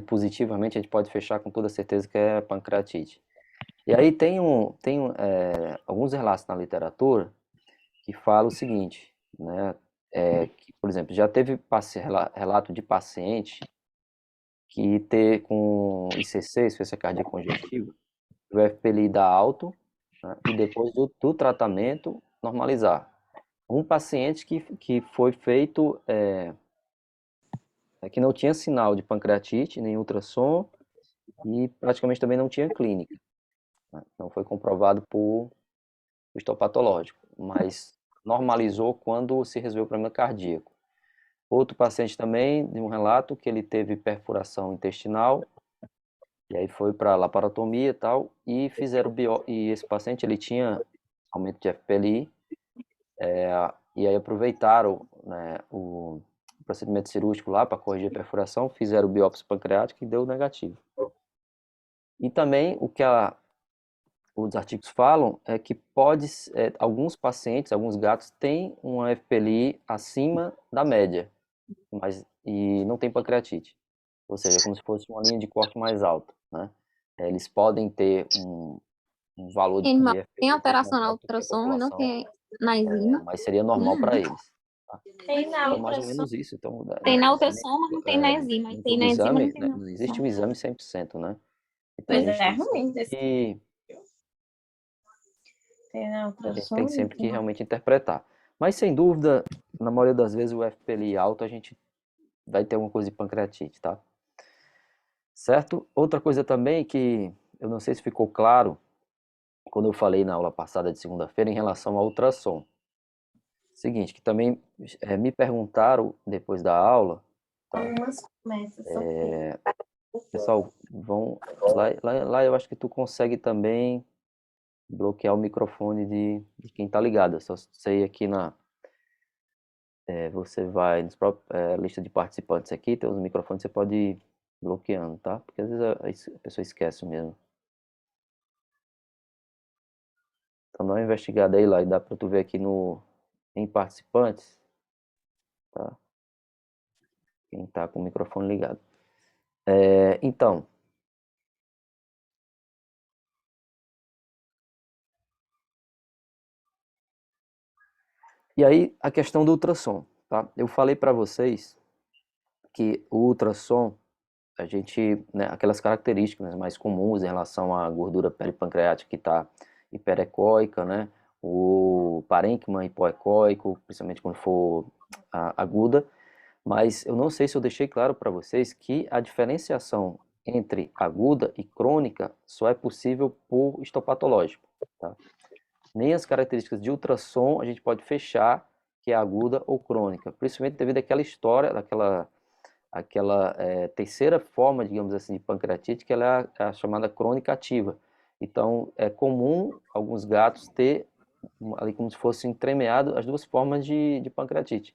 ele positivamente, a gente pode fechar com toda certeza que é pancreatite. E aí alguns relatos na literatura que falam o seguinte, né? Que, por exemplo, já teve relato de paciente que com ICC, insuficiência cardíaca congestiva, o FPLI dá alto, né, e depois do tratamento normalizar. Um paciente que foi feito, que não tinha sinal de pancreatite, nem ultrassom, e praticamente também não tinha clínica, né, não foi comprovado por histopatológico, mas normalizou quando se resolveu o problema cardíaco. Outro paciente também, de um relato que ele teve perfuração intestinal, e aí foi para laparotomia e tal, e e esse paciente ele tinha aumento de FPLI, e aí aproveitaram, né, o procedimento cirúrgico lá para corrigir a perfuração, fizeram biópsia pancreática e deu negativo. E também os artigos falam é que alguns pacientes, alguns gatos têm uma FPLI acima da média, e não tem pancreatite. Ou seja, é como se fosse uma linha de corte mais alta, né? Eles podem ter um valor de Animal tem FPLI um pouco mais alteração na alto do que a ultrassom e não população, tem na enzima. mas seria normal para eles. Tá? Tem na Então, mais ou ultrassom. menos isso. Então, Tem na ultrassom, mas não tem na enzima. em Tem na todo enzima, não exame, tem né, na não existe um ultrassom. exame 100%, né? Então, Pois é ruim desse. Tem na A gente ultrassom. tem sempre que realmente interpretar. Mas, sem dúvida, na maioria das vezes, o FPLI alto, a gente vai ter alguma coisa de pancreatite, tá? Certo? Outra coisa também que eu não sei se ficou claro quando eu falei na aula passada de segunda-feira em relação ao ultrassom. Seguinte, que também me perguntaram depois da aula, tá? Algumas promessas são feitas. Pessoal, lá eu acho que tu consegue também bloquear o microfone de quem tá ligado. Eu só sei aqui você vai na lista de participantes aqui, tem os microfones, você pode ir bloqueando, tá? Porque às vezes a pessoa esquece mesmo. Então dá uma investigada aí lá e dá pra tu ver aqui em participantes, tá? Quem tá com o microfone ligado. Então, e aí a questão do ultrassom, tá? Eu falei para vocês que o ultrassom, a gente, né, aquelas características mais comuns em relação à gordura peripancreática que está hiperecóica, né? O parênquima hipoecóico, principalmente quando for aguda, mas eu não sei se eu deixei claro para vocês que a diferenciação entre aguda e crônica só é possível por histopatológico, tá? Nem as características de ultrassom a gente pode fechar que é aguda ou crônica, principalmente devido àquela história, aquela terceira forma, digamos assim, de pancreatite, que ela é a chamada crônica ativa. Então, é comum alguns gatos ter ali como se fosse entremeado as duas formas de pancreatite.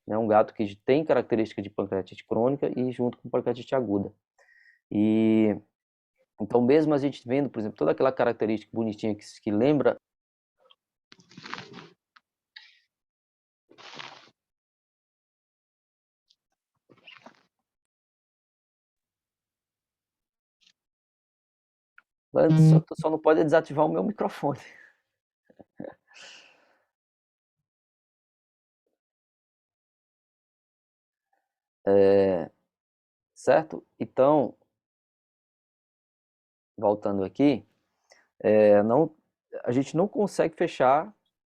É um gato que tem característica de pancreatite crônica e junto com pancreatite aguda. E então, mesmo a gente vendo, por exemplo, toda aquela característica bonitinha que lembra. Tu só não pode desativar o meu microfone. Certo? Então, voltando aqui, a gente não consegue fechar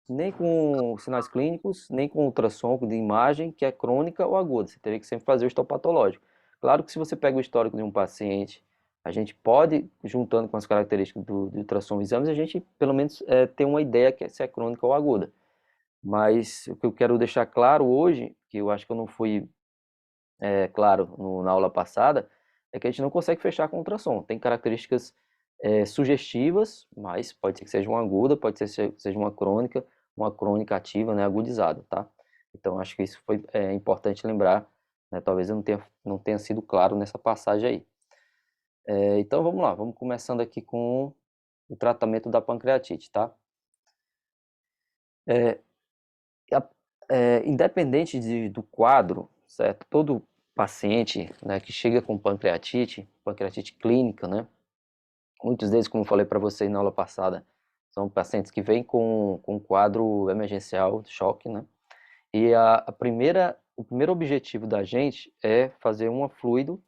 nem com sinais clínicos, nem com ultrassom de imagem, que é crônica ou aguda. Você teria que sempre fazer o histopatológico. Claro que se você pega o histórico de um paciente, a gente pode, juntando com as características do ultrassom e exames, a gente pelo menos ter uma ideia se é crônica ou aguda. Mas o que eu quero deixar claro hoje, que eu acho que eu não fui claro na aula passada, é que a gente não consegue fechar com ultrassom. Tem características sugestivas, mas pode ser que seja uma aguda, pode ser que seja uma crônica ativa, né, agudizada, tá? Então, acho que isso foi importante lembrar, né? Talvez eu não tenha sido claro nessa passagem aí. Então, vamos lá, vamos começando aqui com o tratamento da pancreatite, tá? Independente do quadro, certo? paciente, né, que chega com pancreatite clínica, né? Muitos deles, como eu falei para vocês na aula passada, são pacientes que vêm com quadro emergencial, choque, né? E o primeiro objetivo da gente é fazer um fluido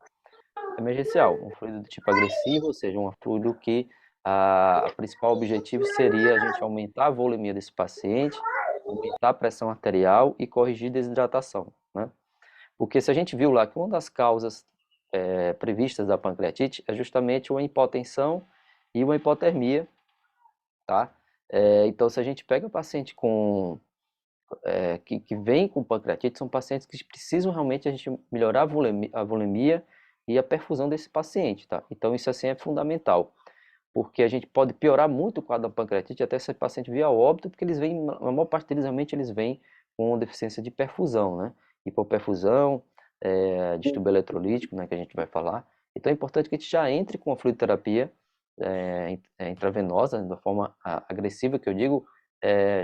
emergencial, um fluido do tipo agressivo, ou seja, um fluido que a principal objetivo seria a gente aumentar a volemia desse paciente, aumentar a pressão arterial e corrigir desidratação, né? Porque se a gente viu lá que uma das causas previstas da pancreatite é justamente uma hipotensão e uma hipotermia, tá? Então, se a gente pega paciente que vem com pancreatite, são pacientes que precisam realmente a gente melhorar a volemia e a perfusão desse paciente, tá? Então, isso assim é fundamental, porque a gente pode piorar muito o quadro da pancreatite até esse paciente vir a óbito, porque eles vêm, a maior parte deles realmente eles vêm com deficiência de perfusão, né? Hipoperfusão, distúrbio eletrolítico, né, que a gente vai falar. Então é importante que a gente já entre com a fluidoterapia intravenosa, da forma agressiva que eu digo,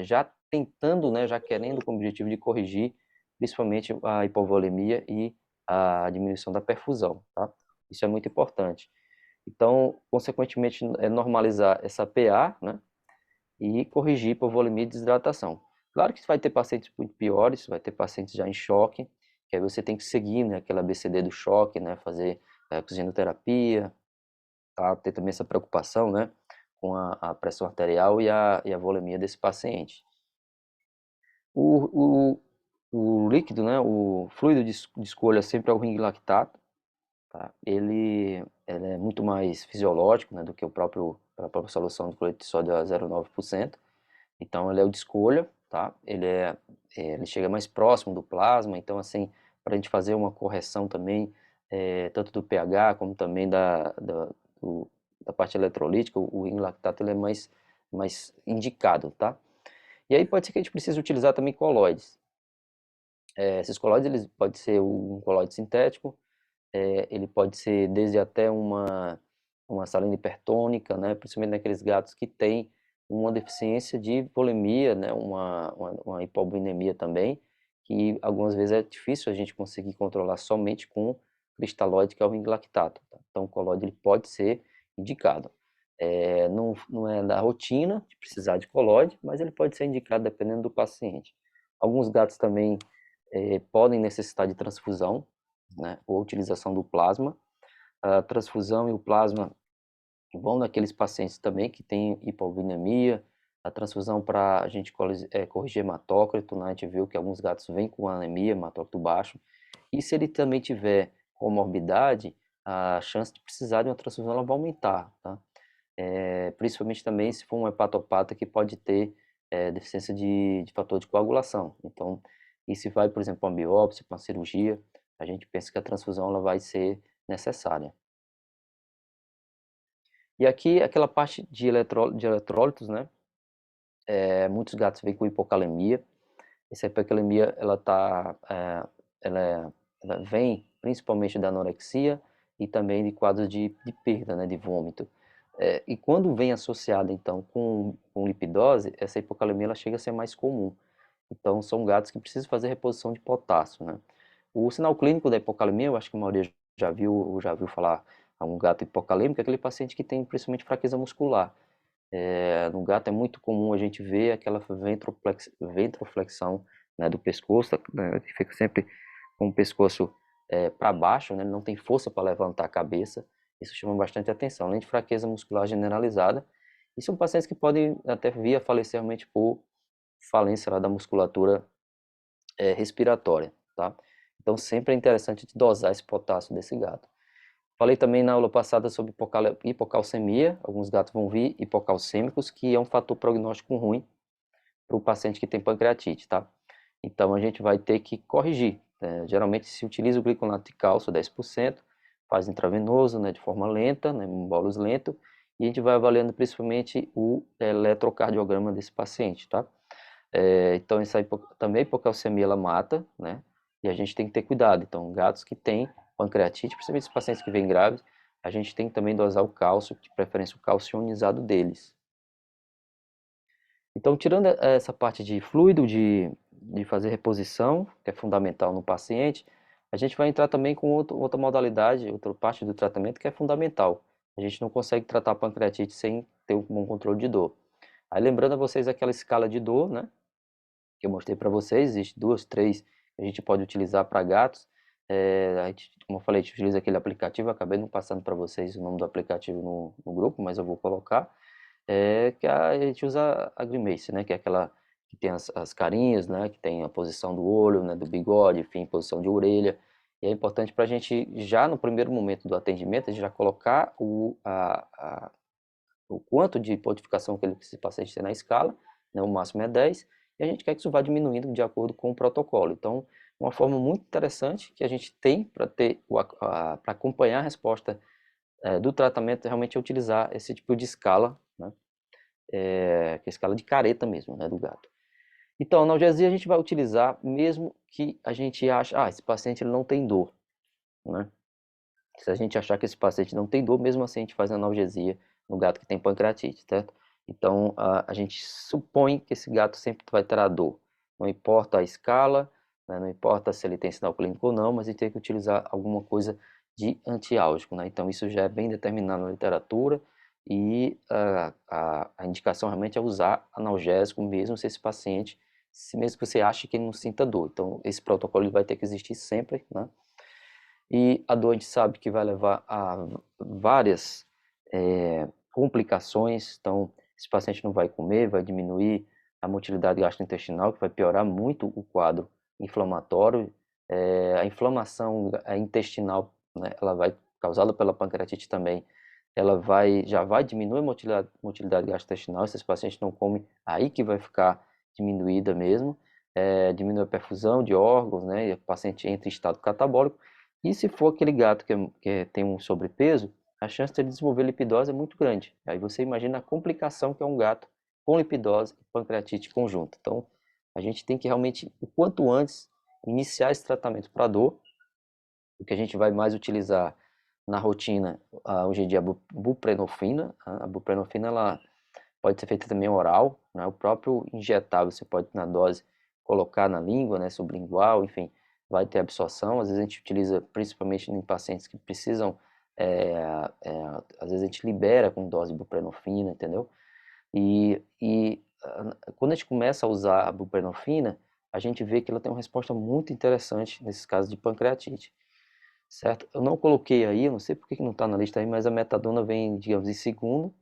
já tentando, né, já querendo com o objetivo de corrigir principalmente a hipovolemia e a diminuição da perfusão, tá? Isso é muito importante. Então, consequentemente, normalizar essa PA, né, e corrigir hipovolemia e desidratação. Claro que vai ter pacientes muito piores, vai ter pacientes já em choque, que aí você tem que seguir, né, aquela ABCD do choque, né, fazer oxigenoterapia, tá? Ter também essa preocupação, né, com a pressão arterial e a volemia desse paciente. O líquido, né, o fluido de escolha sempre é o ring lactato, tá? Ele é muito mais fisiológico, né, do que a própria solução de cloreto de sódio a 0,9%. Então ele é o de escolha, tá? Ele chega mais próximo do plasma, então assim, para a gente fazer uma correção também, tanto do pH como também da parte eletrolítica, o ring lactato ele é mais indicado, tá? E aí pode ser que a gente precise utilizar também colóides. Esses colóides, eles pode ser um colóide sintético, ele pode ser desde até uma salina hipertônica, né, principalmente naqueles gatos que têm uma deficiência de volemia, né, uma hipovolemia também, que algumas vezes é difícil a gente conseguir controlar somente com cristalóide, que é o ring lactato, tá? Então o colóide ele pode ser indicado. Não é da rotina de precisar de colóide, mas ele pode ser indicado dependendo do paciente. Alguns gatos também podem necessitar de transfusão, né, ou utilização do plasma. A transfusão e o plasma vão naqueles pacientes também que têm hipovolemia, a transfusão para a gente corrigir hematócrito, né, a gente viu que alguns gatos vêm com anemia, hematócrito baixo, e se ele também tiver comorbidade, a chance de precisar de uma transfusão ela vai aumentar, tá? Principalmente também se for um hepatopata que pode ter deficiência de fator de coagulação. Então, e se vai, por exemplo, para uma biópsia, para uma cirurgia, a gente pensa que a transfusão ela vai ser necessária. E aqui, aquela parte de eletrólitos, né? Muitos gatos vêm com hipocalemia. Essa hipocalemia, ela vem principalmente da anorexia e também de quadros de perda, né? De vômito. E quando vem associada, então, com lipidose, essa hipocalemia ela chega a ser mais comum. Então, são gatos que precisam fazer reposição de potássio, né? O sinal clínico da hipocalemia, eu acho que a maioria já viu falar a um gato hipocalêmico, é aquele paciente que tem principalmente fraqueza muscular. No gato é muito comum a gente ver aquela ventroflexão, né, do pescoço, né, que fica sempre com o pescoço para baixo, né, ele não tem força para levantar a cabeça. Isso chama bastante atenção, além de fraqueza muscular generalizada. E são pacientes que podem até vir a falecer realmente por falência lá da musculatura respiratória, tá? Então sempre é interessante dosar esse potássio desse gato. Falei também na aula passada sobre hipocalcemia, alguns gatos vão vir hipocalcêmicos, que é um fator prognóstico ruim para o paciente que tem pancreatite, tá? Então a gente vai ter que corrigir. Geralmente se utiliza o gliconato de cálcio 10%, faz intravenoso, né, de forma lenta, né, um bolus lento, e a gente vai avaliando principalmente o eletrocardiograma desse paciente, tá? Então também a hipocalcemia ela mata, né? E a gente tem que ter cuidado. Então gatos que têm pancreatite, principalmente os pacientes que vêm grávidos, a gente tem que também dosar o cálcio, de preferência o cálcio ionizado deles. Então, tirando essa parte de fluido, de fazer reposição, que é fundamental no paciente, A gente vai entrar também com outra modalidade, outra parte do tratamento que é fundamental. A gente não consegue tratar a pancreatite sem ter um bom controle de dor. Aí lembrando a vocês aquela escala de dor, né, que eu mostrei para vocês, existe 2, 3 que a gente pode utilizar para gatos. Como eu falei, a gente utiliza aquele aplicativo, eu acabei não passando para vocês o nome do aplicativo no grupo, mas eu vou colocar. A gente usa a Grimace, né, que é aquela que tem as carinhas, né, que tem a posição do olho, né, do bigode, enfim, posição de orelha. E é importante para a gente, já no primeiro momento do atendimento, a gente já colocar o quanto de pontificação que esse paciente tem na escala, né, o máximo é 10, e a gente quer que isso vá diminuindo de acordo com o protocolo. Então, uma forma muito interessante que a gente tem para para acompanhar a resposta do tratamento realmente é utilizar esse tipo de escala, né, que é a escala de careta mesmo, né, do gato. Então, a analgesia a gente vai utilizar mesmo que a gente ache, esse paciente ele não tem dor, né? Se a gente achar que esse paciente não tem dor, mesmo assim a gente faz analgesia no gato que tem pancreatite, certo? Então, a gente supõe que esse gato sempre vai ter a dor. Não importa a escala, né, não importa se ele tem sinal clínico ou não, mas ele tem que utilizar alguma coisa de antiálgico, né? Então, isso já é bem determinado na literatura e a indicação realmente é usar analgésico mesmo se esse paciente, mesmo que você ache que ele não sinta dor. Então, esse protocolo ele vai ter que existir sempre, né? E a dor a gente sabe que vai levar a várias complicações. Então, esse paciente não vai comer, vai diminuir a motilidade gastrointestinal, que vai piorar muito o quadro inflamatório. A inflamação intestinal, né, ela vai causada pela pancreatite também, já vai diminuir a motilidade gastrointestinal. Se esse paciente não come, aí que vai ficar diminuída mesmo. Diminui a perfusão de órgãos, né, e o paciente entra em estado catabólico. E se for aquele gato que tem um sobrepeso, a chance de ele desenvolver lipidose é muito grande. Aí você imagina a complicação que é um gato com lipidose e pancreatite conjunta. Então, a gente tem que realmente, o quanto antes, iniciar esse tratamento para dor. O que a gente vai mais utilizar na rotina, hoje em dia, é a buprenorfina. A buprenorfina ela pode ser feita também oral, né? O próprio injetável você pode, na dose, colocar na língua, né, sublingual, enfim, vai ter absorção. Às vezes a gente utiliza principalmente em pacientes que precisam, é, às vezes a gente libera com dose de buprenorfina, entendeu? Quando a gente começa a usar a buprenorfina, a gente vê que ela tem uma resposta muito interessante nesses casos de pancreatite, certo? Eu não coloquei aí, eu não sei por que não está na lista aí, mas a metadona vem, digamos, em segundo.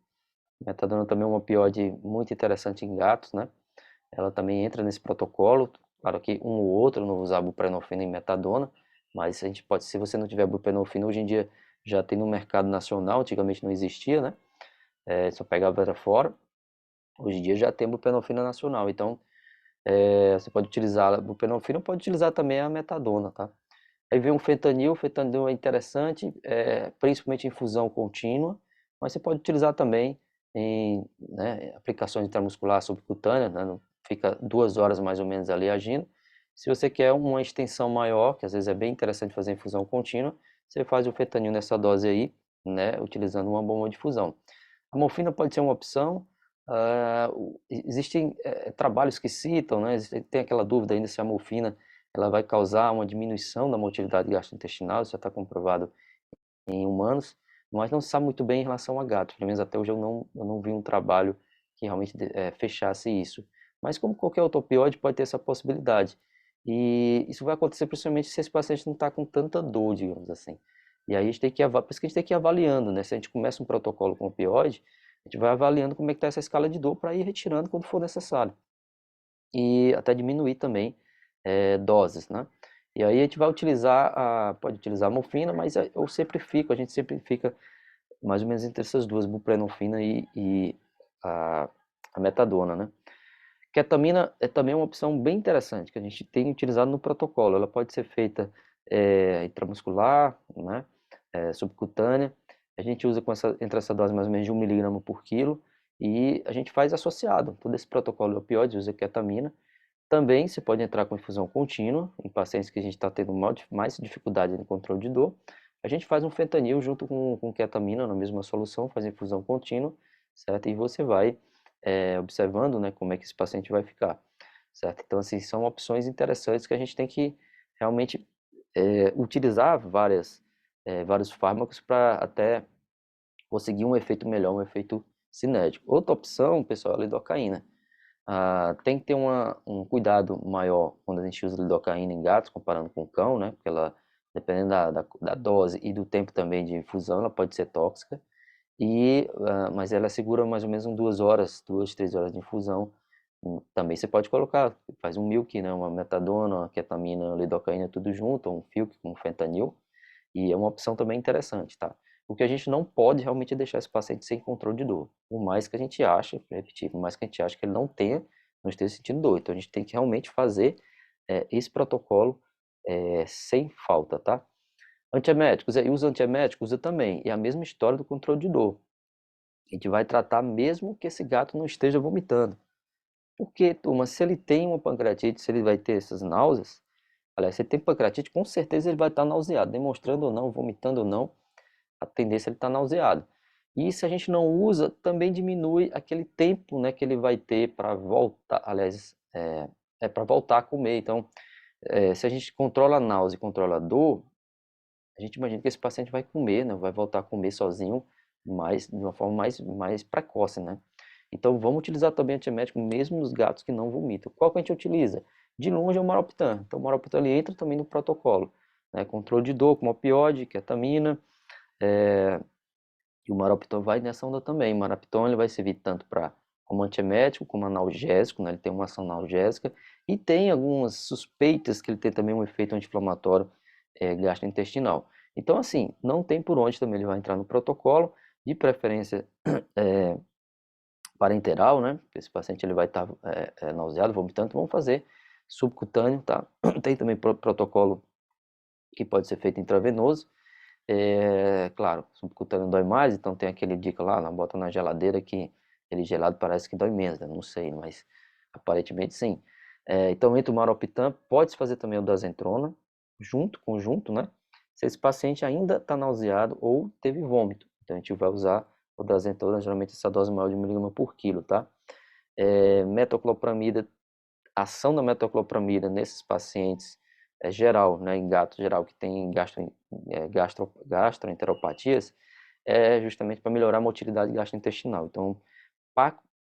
Metadona também é uma opioide muito interessante em gatos, né? Ela também entra nesse protocolo. Claro que um ou outro não usar buprenorfina e metadona, mas a gente pode, se você não tiver buprenorfina, hoje em dia já tem no mercado nacional, antigamente não existia, né? Só pegava era fora. Hoje em dia já tem buprenorfina nacional, então você pode utilizar a buprenorfina, pode utilizar também a metadona, tá? Aí vem o fentanil é interessante, principalmente em infusão contínua, mas você pode utilizar também em, né, aplicações intramuscular subcutânea, né, fica 2 horas mais ou menos ali agindo. Se você quer uma extensão maior, que às vezes é bem interessante fazer infusão contínua, você faz o fentanil nessa dose aí, né, utilizando uma bomba de infusão. A morfina pode ser uma opção. Existem trabalhos que citam, né, tem aquela dúvida ainda se a morfina ela vai causar uma diminuição da motilidade gastrointestinal, isso já está comprovado em humanos, mas não se sabe muito bem em relação a gatos. Pelo menos até hoje eu não vi um trabalho que realmente fechasse isso. Mas como qualquer outro opioide, pode ter essa possibilidade. E isso vai acontecer principalmente se esse paciente não está com tanta dor, digamos assim. E aí a gente tem que, por isso que a gente tem que ir avaliando, né? Se a gente começa um protocolo com opioide, a gente vai avaliando como é que está essa escala de dor para ir retirando quando for necessário. E até diminuir também doses, né? E aí a gente vai utilizar, pode utilizar a morfina, mas a gente sempre fica mais ou menos entre essas duas, buprenorfina e a, a metadona, né? Ketamina é também uma opção bem interessante, que a gente tem utilizado no protocolo. Ela pode ser feita intramuscular, né? Subcutânea. A gente usa entre essa dose mais ou menos de 1 miligrama por quilo, e a gente faz associado. Todo esse protocolo de opioides usa ketamina. Também você pode entrar com infusão contínua, em pacientes que a gente está tendo mais dificuldade no controle de dor. A gente faz um fentanil junto com ketamina na mesma solução, faz infusão contínua, certo? E você vai observando, né, como é que esse paciente vai ficar, certo? Então, assim, são opções interessantes que a gente tem que realmente utilizar vários fármacos para até conseguir um efeito melhor, um efeito cinético. Outra opção, pessoal, é a lidocaína. Tem que ter um cuidado maior quando a gente usa lidocaína em gatos, comparando com o cão, né? Porque ela, dependendo da dose e do tempo também de infusão, ela pode ser tóxica. Mas ela segura mais ou menos 2 horas, 2, 3 horas de infusão. Também você pode colocar, faz um milk, né? Uma metadona, uma ketamina, uma lidocaína, tudo junto, ou um filk com fentanil. E é uma opção também interessante, tá? O que a gente não pode realmente é deixar esse paciente sem controle de dor. Por mais que a gente ache, repetir, por mais que a gente ache que ele não esteja sentindo dor. Então a gente tem que realmente fazer esse protocolo sem falta, tá? Antieméticos, usa antieméticos, usa também. E a mesma história do controle de dor. A gente vai tratar mesmo que esse gato não esteja vomitando. Porque, turma, se ele tem uma pancreatite, se ele vai ter essas náuseas, aliás, se ele tem pancreatite, com certeza ele vai estar nauseado, demonstrando ou não, vomitando ou não, a tendência é ele estar nauseado. E se a gente não usa, também diminui aquele tempo, né, que ele vai ter para voltar, aliás, para voltar a comer. Então, se a gente controla a náusea e controla a dor, a gente imagina que esse paciente vai comer, né, vai voltar a comer sozinho, mas de uma forma mais precoce, né? Então, vamos utilizar também antiemético mesmo nos gatos que não vomitam. Qual que a gente utiliza? De longe é o Maroptan. Então, o Maroptan ele entra também no protocolo, né? Controle de dor, como opioide, ketamina, e o Maroptan vai nessa onda também. O Maroptan ele vai servir tanto como antiemético, como analgésico, né? Ele tem uma ação analgésica, e tem algumas suspeitas que ele tem também um efeito anti-inflamatório gastrointestinal. Então, assim, não tem por onde também ele vai entrar no protocolo, de preferência parenteral, né? Esse paciente ele vai estar nauseado, vomitando, vamos fazer subcutâneo, tá? Tem também protocolo que pode ser feito intravenoso. Claro, subcutâneo dói mais, então tem aquele dica lá, bota na geladeira que ele gelado parece que dói menos, né? Não sei, mas aparentemente sim. Então, entre o Maroptan, pode-se fazer também o Dazentrona, conjunto, né? Se esse paciente ainda está nauseado ou teve vômito. Então, a gente vai usar o Dazentrona, geralmente essa dose maior de 1 mg por quilo, tá? Metoclopramida, ação da metoclopramida nesses pacientes geral, né, em gato geral que tem gastroenteropatias, é justamente para melhorar a motilidade gastrointestinal. Então,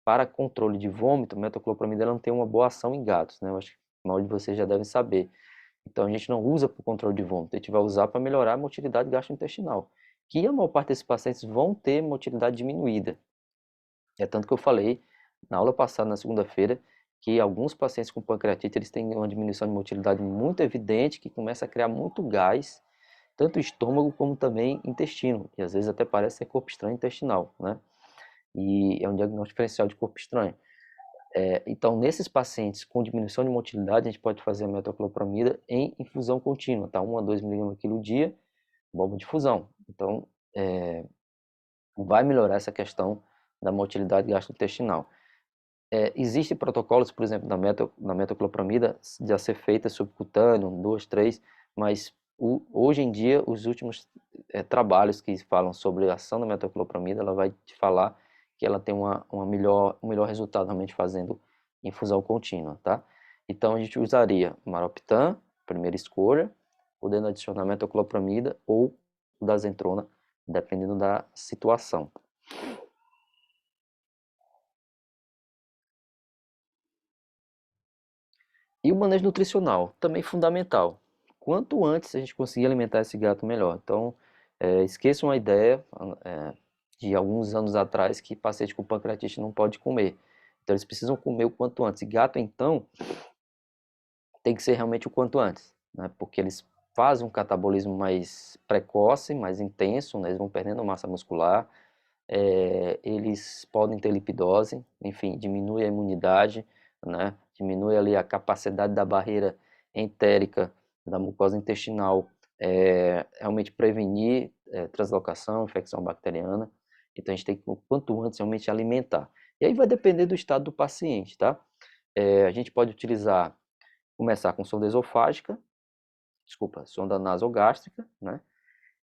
para controle de vômito, a metoclopramida não tem uma boa ação em gatos, né? Eu acho que a maioria de vocês já devem saber. Então, a gente não usa para o controle de vômito, a gente vai usar para melhorar a motilidade gastrointestinal, que a maior parte desses pacientes vão ter motilidade diminuída. É tanto que eu falei na aula passada, na segunda-feira, que alguns pacientes com pancreatite eles têm uma diminuição de motilidade muito evidente, que começa a criar muito gás, tanto estômago como também intestino, e às vezes até parece ser corpo estranho intestinal, né? E é um diagnóstico diferencial de corpo estranho. Então, nesses pacientes com diminuição de motilidade, a gente pode fazer a metoclopramida em infusão contínua, tá? 1 a 2 mg por quilo dia, bomba de infusão. Então, vai melhorar essa questão da motilidade gastrointestinal. Existem protocolos, por exemplo, da metoclopramida, de a ser feita subcutâneo, 2, 3, mas hoje em dia, os últimos trabalhos que falam sobre a ação da metoclopramida, ela vai te falar que ela tem um melhor resultado realmente fazendo infusão contínua, tá? Então, a gente usaria Maroptan, primeira escolha, podendo adicionar metoclopramida ou Dazentrona, dependendo da situação. E o manejo nutricional, também fundamental. Quanto antes a gente conseguir alimentar esse gato, melhor. Então, esqueça uma ideia de alguns anos atrás que paciente com pancreatite não pode comer. Então, eles precisam comer o quanto antes. E gato, então, tem que ser realmente o quanto antes, né? Porque eles fazem um catabolismo mais precoce, mais intenso, né? Eles vão perdendo massa muscular, eles podem ter lipidose, enfim, diminui a imunidade, né? Diminui ali a capacidade da barreira entérica da mucosa intestinal, realmente prevenir translocação, infecção bacteriana. Então a gente tem que, o quanto antes, realmente alimentar. E aí vai depender do estado do paciente, tá? A gente pode começar com sonda esofágica, sonda nasogástrica, né?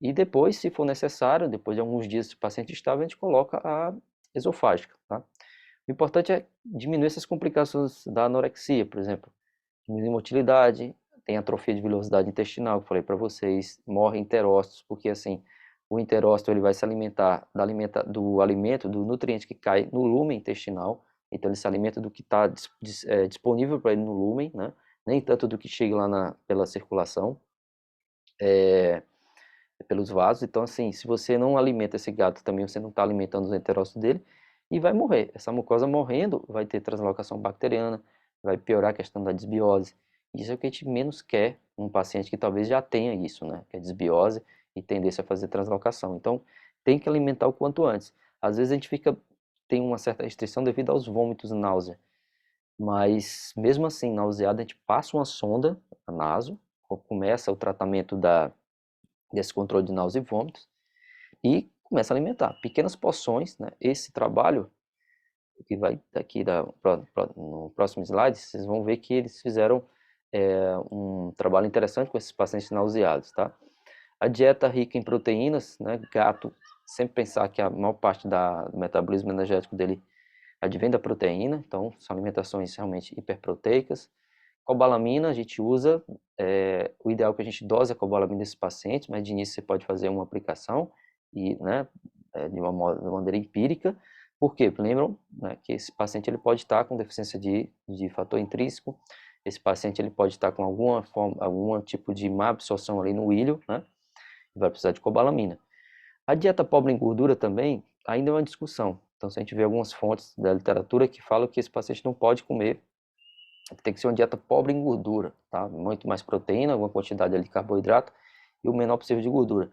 E depois, se for necessário, depois de alguns dias, se o paciente estável, a gente coloca a esofágica, tá? O importante é diminuir essas complicações da anorexia, por exemplo, diminuir a motilidade, tem atrofia de vilosidade intestinal, que eu falei para vocês, morrem enterócitos, porque assim, o enterócito ele vai se alimentar do alimento, do nutriente que cai no lúmen intestinal, então ele se alimenta do que está disponível para ele no lúmen, né? Nem tanto do que chega lá pela circulação, pelos vasos. Então assim, se você não alimenta esse gato também, você não está alimentando os enterócitos dele, e vai morrer. Essa mucosa morrendo, vai ter translocação bacteriana, vai piorar a questão da desbiose. Isso é o que a gente menos quer num paciente que talvez já tenha isso, né? Que é desbiose e tendência a fazer translocação. Então, tem que alimentar o quanto antes. Às vezes a gente tem uma certa restrição devido aos vômitos e náusea. Mas, mesmo assim, nauseado, a gente passa uma sonda a naso, começa o tratamento desse controle de náusea e vômitos, e começa a alimentar. Pequenas porções, né? Esse trabalho que vai daqui no próximo slide, vocês vão ver que eles fizeram um trabalho interessante com esses pacientes nauseados, tá? A dieta rica em proteínas, né? Gato, sempre pensar que a maior parte do metabolismo energético dele advém da proteína, então são alimentações realmente hiperproteicas. Cobalamina a gente usa, o ideal é que a gente dose a cobalamina desses pacientes, mas de início você pode fazer uma aplicação e, né, de uma maneira empírica. Por quê? Lembram, né, que esse paciente ele pode estar com deficiência de fator intrínseco, esse paciente ele pode estar com algum tipo de má absorção ali no ilho, né, e vai precisar de cobalamina. A dieta pobre em gordura também ainda é uma discussão. Então, se a gente vê algumas fontes da literatura que falam que esse paciente não pode comer, tem que ser uma dieta pobre em gordura, tá? Muito mais proteína, alguma quantidade ali de carboidrato e o menor possível de gordura.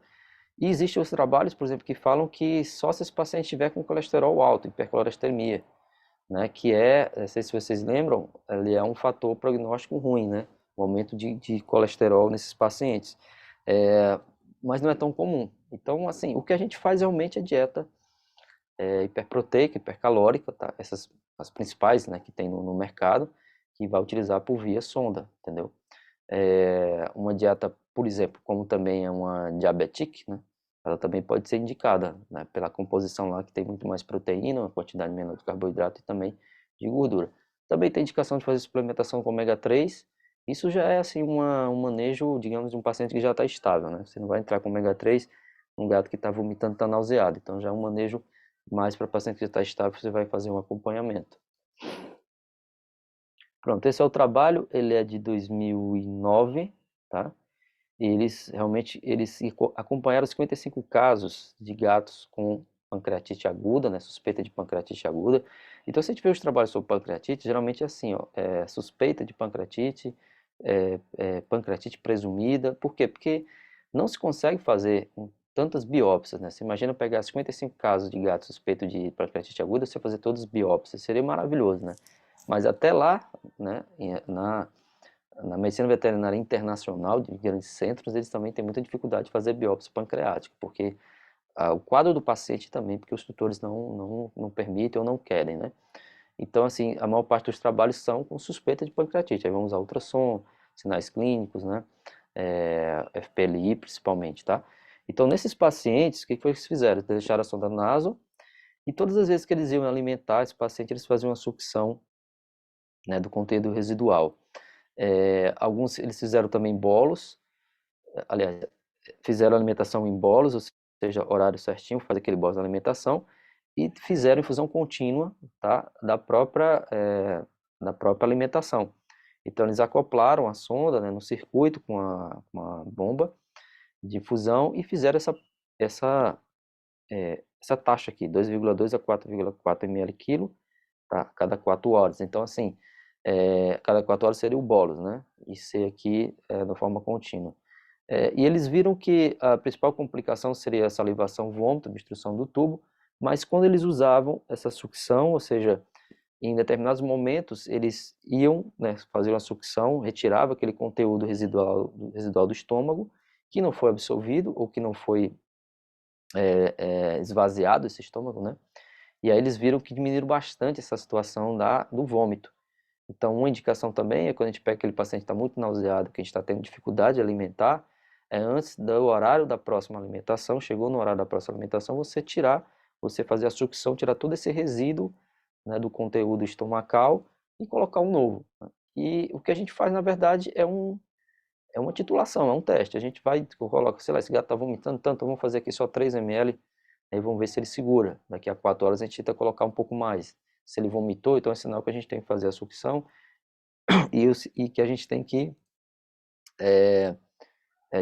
E existem os trabalhos, por exemplo, que falam que só se esse paciente estiver com colesterol alto, hipercolesterolemia, né, que não sei se vocês lembram, ele é um fator prognóstico ruim, né, o aumento de colesterol nesses pacientes, mas não é tão comum. Então, assim, o que a gente faz realmente é dieta hiperproteica, hipercalórica, tá? Essas as principais, né, que tem no mercado, que vai utilizar por via sonda, entendeu? Uma dieta, por exemplo, como também é uma diabetic, né, ela também pode ser indicada, né, pela composição lá que tem muito mais proteína, uma quantidade menor de carboidrato e também de gordura. Também tem indicação de fazer suplementação com ômega 3. Isso já é assim um manejo, digamos, de um paciente que já está estável, né? Você não vai entrar com ômega 3 num gato que está vomitando, está nauseado. Então já é um manejo mais para paciente que já está estável, você vai fazer um acompanhamento. Pronto, esse é o trabalho, ele é de 2009, tá? E eles acompanharam 55 casos de gatos com pancreatite aguda, né, suspeita de pancreatite aguda. Então, se a gente vê os trabalhos sobre pancreatite, geralmente é assim, ó, suspeita de pancreatite, pancreatite presumida. Por quê? Porque não se consegue fazer tantas biópsias, né? Você imagina pegar 55 casos de gatos suspeitos de pancreatite aguda, você fazer todas as biópsias, seria maravilhoso, né? Mas até lá, né, na medicina veterinária internacional de grandes centros, eles também têm muita dificuldade de fazer biópsia pancreática, porque o quadro do paciente também, porque os tutores não permitem ou não querem, né? Então, assim, a maior parte dos trabalhos são com suspeita de pancreatite. Aí vamos usar ultrassom, sinais clínicos, né? FPLI principalmente, tá? Então, nesses pacientes, o que foi que eles fizeram? Eles deixaram a sonda naso e todas as vezes que eles iam alimentar esse paciente, eles faziam uma sucção, né, do conteúdo residual. Alguns eles fizeram também bolos, aliás, fizeram alimentação em bolos, ou seja, horário certinho, fazer aquele bolos de alimentação, e fizeram infusão contínua, tá, da própria alimentação. Então eles acoplaram a sonda, né, no circuito com uma bomba de infusão e fizeram essa taxa aqui, 2,2 a 4,4 ml quilo, tá, cada 4 horas. Então assim, cada 4 horas seria o bolos, né? E ser aqui da forma contínua. E eles viram que a principal complicação seria a salivação, vômito, obstrução do tubo, mas quando eles usavam essa sucção, ou seja, em determinados momentos eles iam, né, fazer uma sucção, retirava aquele conteúdo residual do estômago, que não foi absorvido ou que não foi esvaziado esse estômago, né? E aí eles viram que diminuíram bastante essa situação do vômito. Então, uma indicação também é quando a gente pega aquele paciente que está muito nauseado, que a gente está tendo dificuldade de alimentar, antes do horário da próxima alimentação, chegou no horário da próxima alimentação, você fazer a sucção, tirar todo esse resíduo, né, do conteúdo estomacal e colocar um novo, né? E o que a gente faz, na verdade, é é uma titulação, é um teste. A gente vai, coloca, sei lá, esse gato está vomitando tanto, vamos fazer aqui só 3 ml, aí vamos ver se ele segura. Daqui a 4 horas a gente tenta colocar um pouco mais. Se ele vomitou, então é sinal que a gente tem que fazer a sucção e que a gente tem que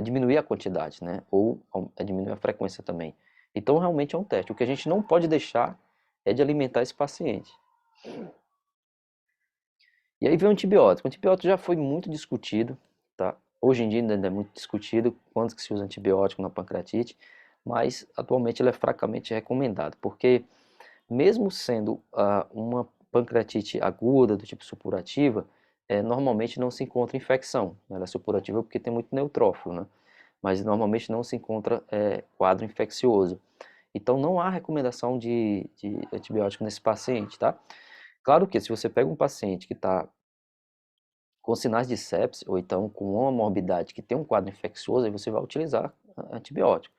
diminuir a quantidade, né? Ou diminuir a frequência também. Então realmente é um teste. O que a gente não pode deixar é de alimentar esse paciente. E aí vem o antibiótico. O antibiótico já foi muito discutido, tá? Hoje em dia ainda é muito discutido quando que se usa antibiótico na pancreatite, mas atualmente ele é fracamente recomendado, porque mesmo sendo uma pancreatite aguda, do tipo supurativa, normalmente não se encontra infecção. Ela é supurativa porque tem muito neutrófilo, né? Mas normalmente não se encontra quadro infeccioso. Então não há recomendação de antibiótico nesse paciente, tá? Claro que se você pega um paciente que está com sinais de sepse, ou então com uma morbidade que tem um quadro infeccioso, aí você vai utilizar antibiótico.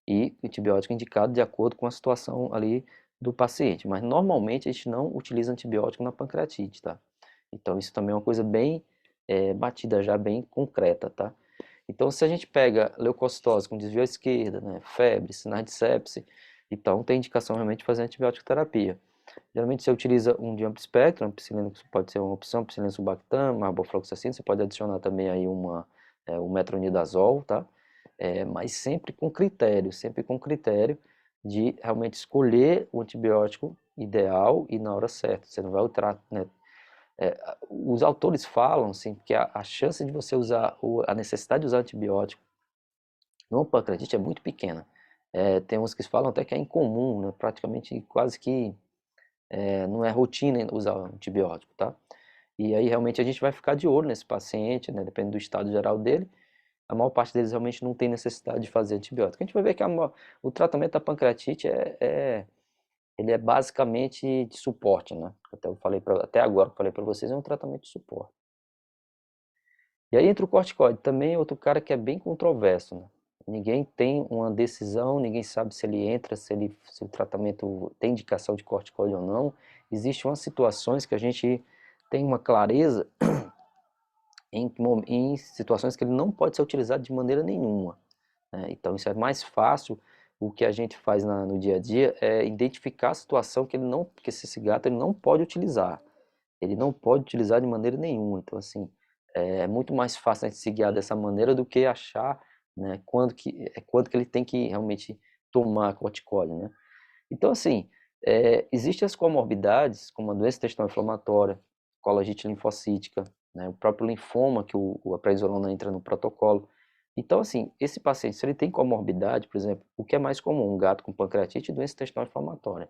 E antibiótico indicado de acordo com a situação ali do paciente. Mas normalmente a gente não utiliza antibiótico na pancreatite, tá? Então isso também é uma coisa bem batida já, bem concreta, tá? Então se a gente pega leucocitose com desvio à esquerda, né, febre, sinais de sepse, então tem indicação realmente de fazer antibiótico terapia. Geralmente você utiliza um de amplo espectro, ampicilina que pode ser uma opção, ampicilina sulbactam, marbofloxacina, você pode adicionar também aí um metronidazol, tá? Mas sempre com critério de realmente escolher o antibiótico ideal e na hora certa. Você não vai ultra, né? Os autores falam assim, que a chance de você usar, a necessidade de usar antibiótico no pancreatite é muito pequena. Tem uns que falam até que é incomum, né? Praticamente quase que não é rotina usar antibiótico, tá? E aí realmente a gente vai ficar de olho nesse paciente, né? Depende do estado geral dele. A maior parte deles realmente não tem necessidade de fazer antibiótico. A gente vai ver que o tratamento da pancreatite ele é basicamente de suporte, né? Até agora que eu falei para vocês, é um tratamento de suporte. E aí entra o corticoide, também outro cara que é bem controverso, né? Ninguém tem uma decisão, ninguém sabe se ele entra, se o tratamento tem indicação de corticoide ou não. Existem umas situações que a gente tem uma clareza em situações que ele não pode ser utilizado de maneira nenhuma, né? Então isso é mais fácil. O que a gente faz no dia a dia é identificar a situação que esse gato ele não pode utilizar. Ele não pode utilizar de maneira nenhuma. Então assim, é muito mais fácil a gente se guiar dessa maneira do que achar, né, quando que ele tem que realmente tomar corticóide, né? Então assim, existem as comorbidades, como a doença intestinal inflamatória, colangite linfocítica, né, o próprio linfoma, que a prednisolona entra no protocolo. Então, assim, esse paciente, se ele tem comorbidade, por exemplo, o que é mais comum? Um gato com pancreatite e doença intestinal inflamatória.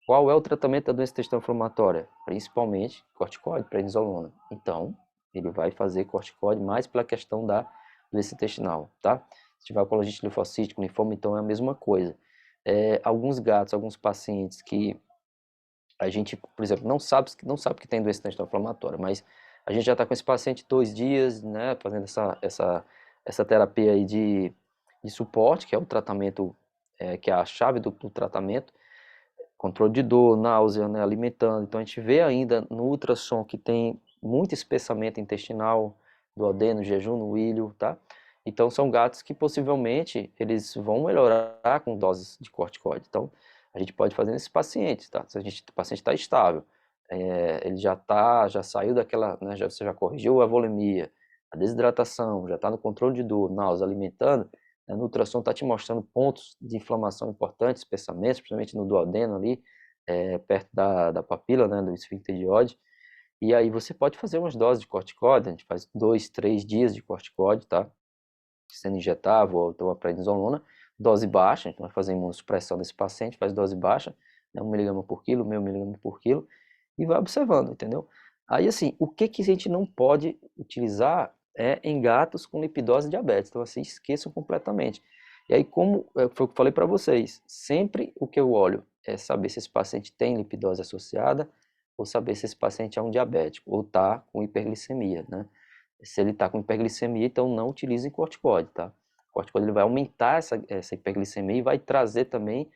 Qual é o tratamento da doença intestinal inflamatória? Principalmente corticoide, prednisolona. Então, ele vai fazer corticoide mais pela questão da doença intestinal, tá? Se tiver colangite linfocítico, linfoma, então é a mesma coisa. Alguns gatos, alguns pacientes que a gente, por exemplo, não sabe que tem doença intestinal inflamatória, mas a gente já está com esse paciente 2 dias, né, fazendo essa terapia aí de suporte, que é o tratamento, que é a chave do tratamento, controle de dor, náusea, né, alimentando. Então a gente vê ainda no ultrassom que tem muito espessamento intestinal, do duodeno, jejum, no ilho, tá? Então são gatos que possivelmente eles vão melhorar com doses de corticoide. Então a gente pode fazer nesses pacientes, tá? Se o paciente está estável, ele já saiu daquela, né, você já corrigiu a volemia, a desidratação, já está no controle de dor, náusea, alimentando, no ultrassom está te mostrando pontos de inflamação importantes, espessamentos, principalmente no duodeno ali, perto da papila, né, do esfíncter de Oddi. E aí você pode fazer umas doses de corticóide, a gente faz 2, 3 dias de corticóide, tá? Sendo injetável, ou então a prednisolona, dose baixa, a gente vai fazer imunossupressão desse paciente, faz dose baixa, né, 1 mg por quilo, meio miligrama por quilo, e vai observando, entendeu? Aí assim, o que a gente não pode utilizar em gatos com lipidose e diabetes, então assim, esqueçam completamente. E aí, como foi o que eu falei para vocês, sempre o que eu olho é saber se esse paciente tem lipidose associada, ou saber se esse paciente é um diabético, ou está com hiperglicemia, né? Se ele está com hiperglicemia, então não utilize corticoide, tá? O corticoide ele vai aumentar essa hiperglicemia e vai trazer também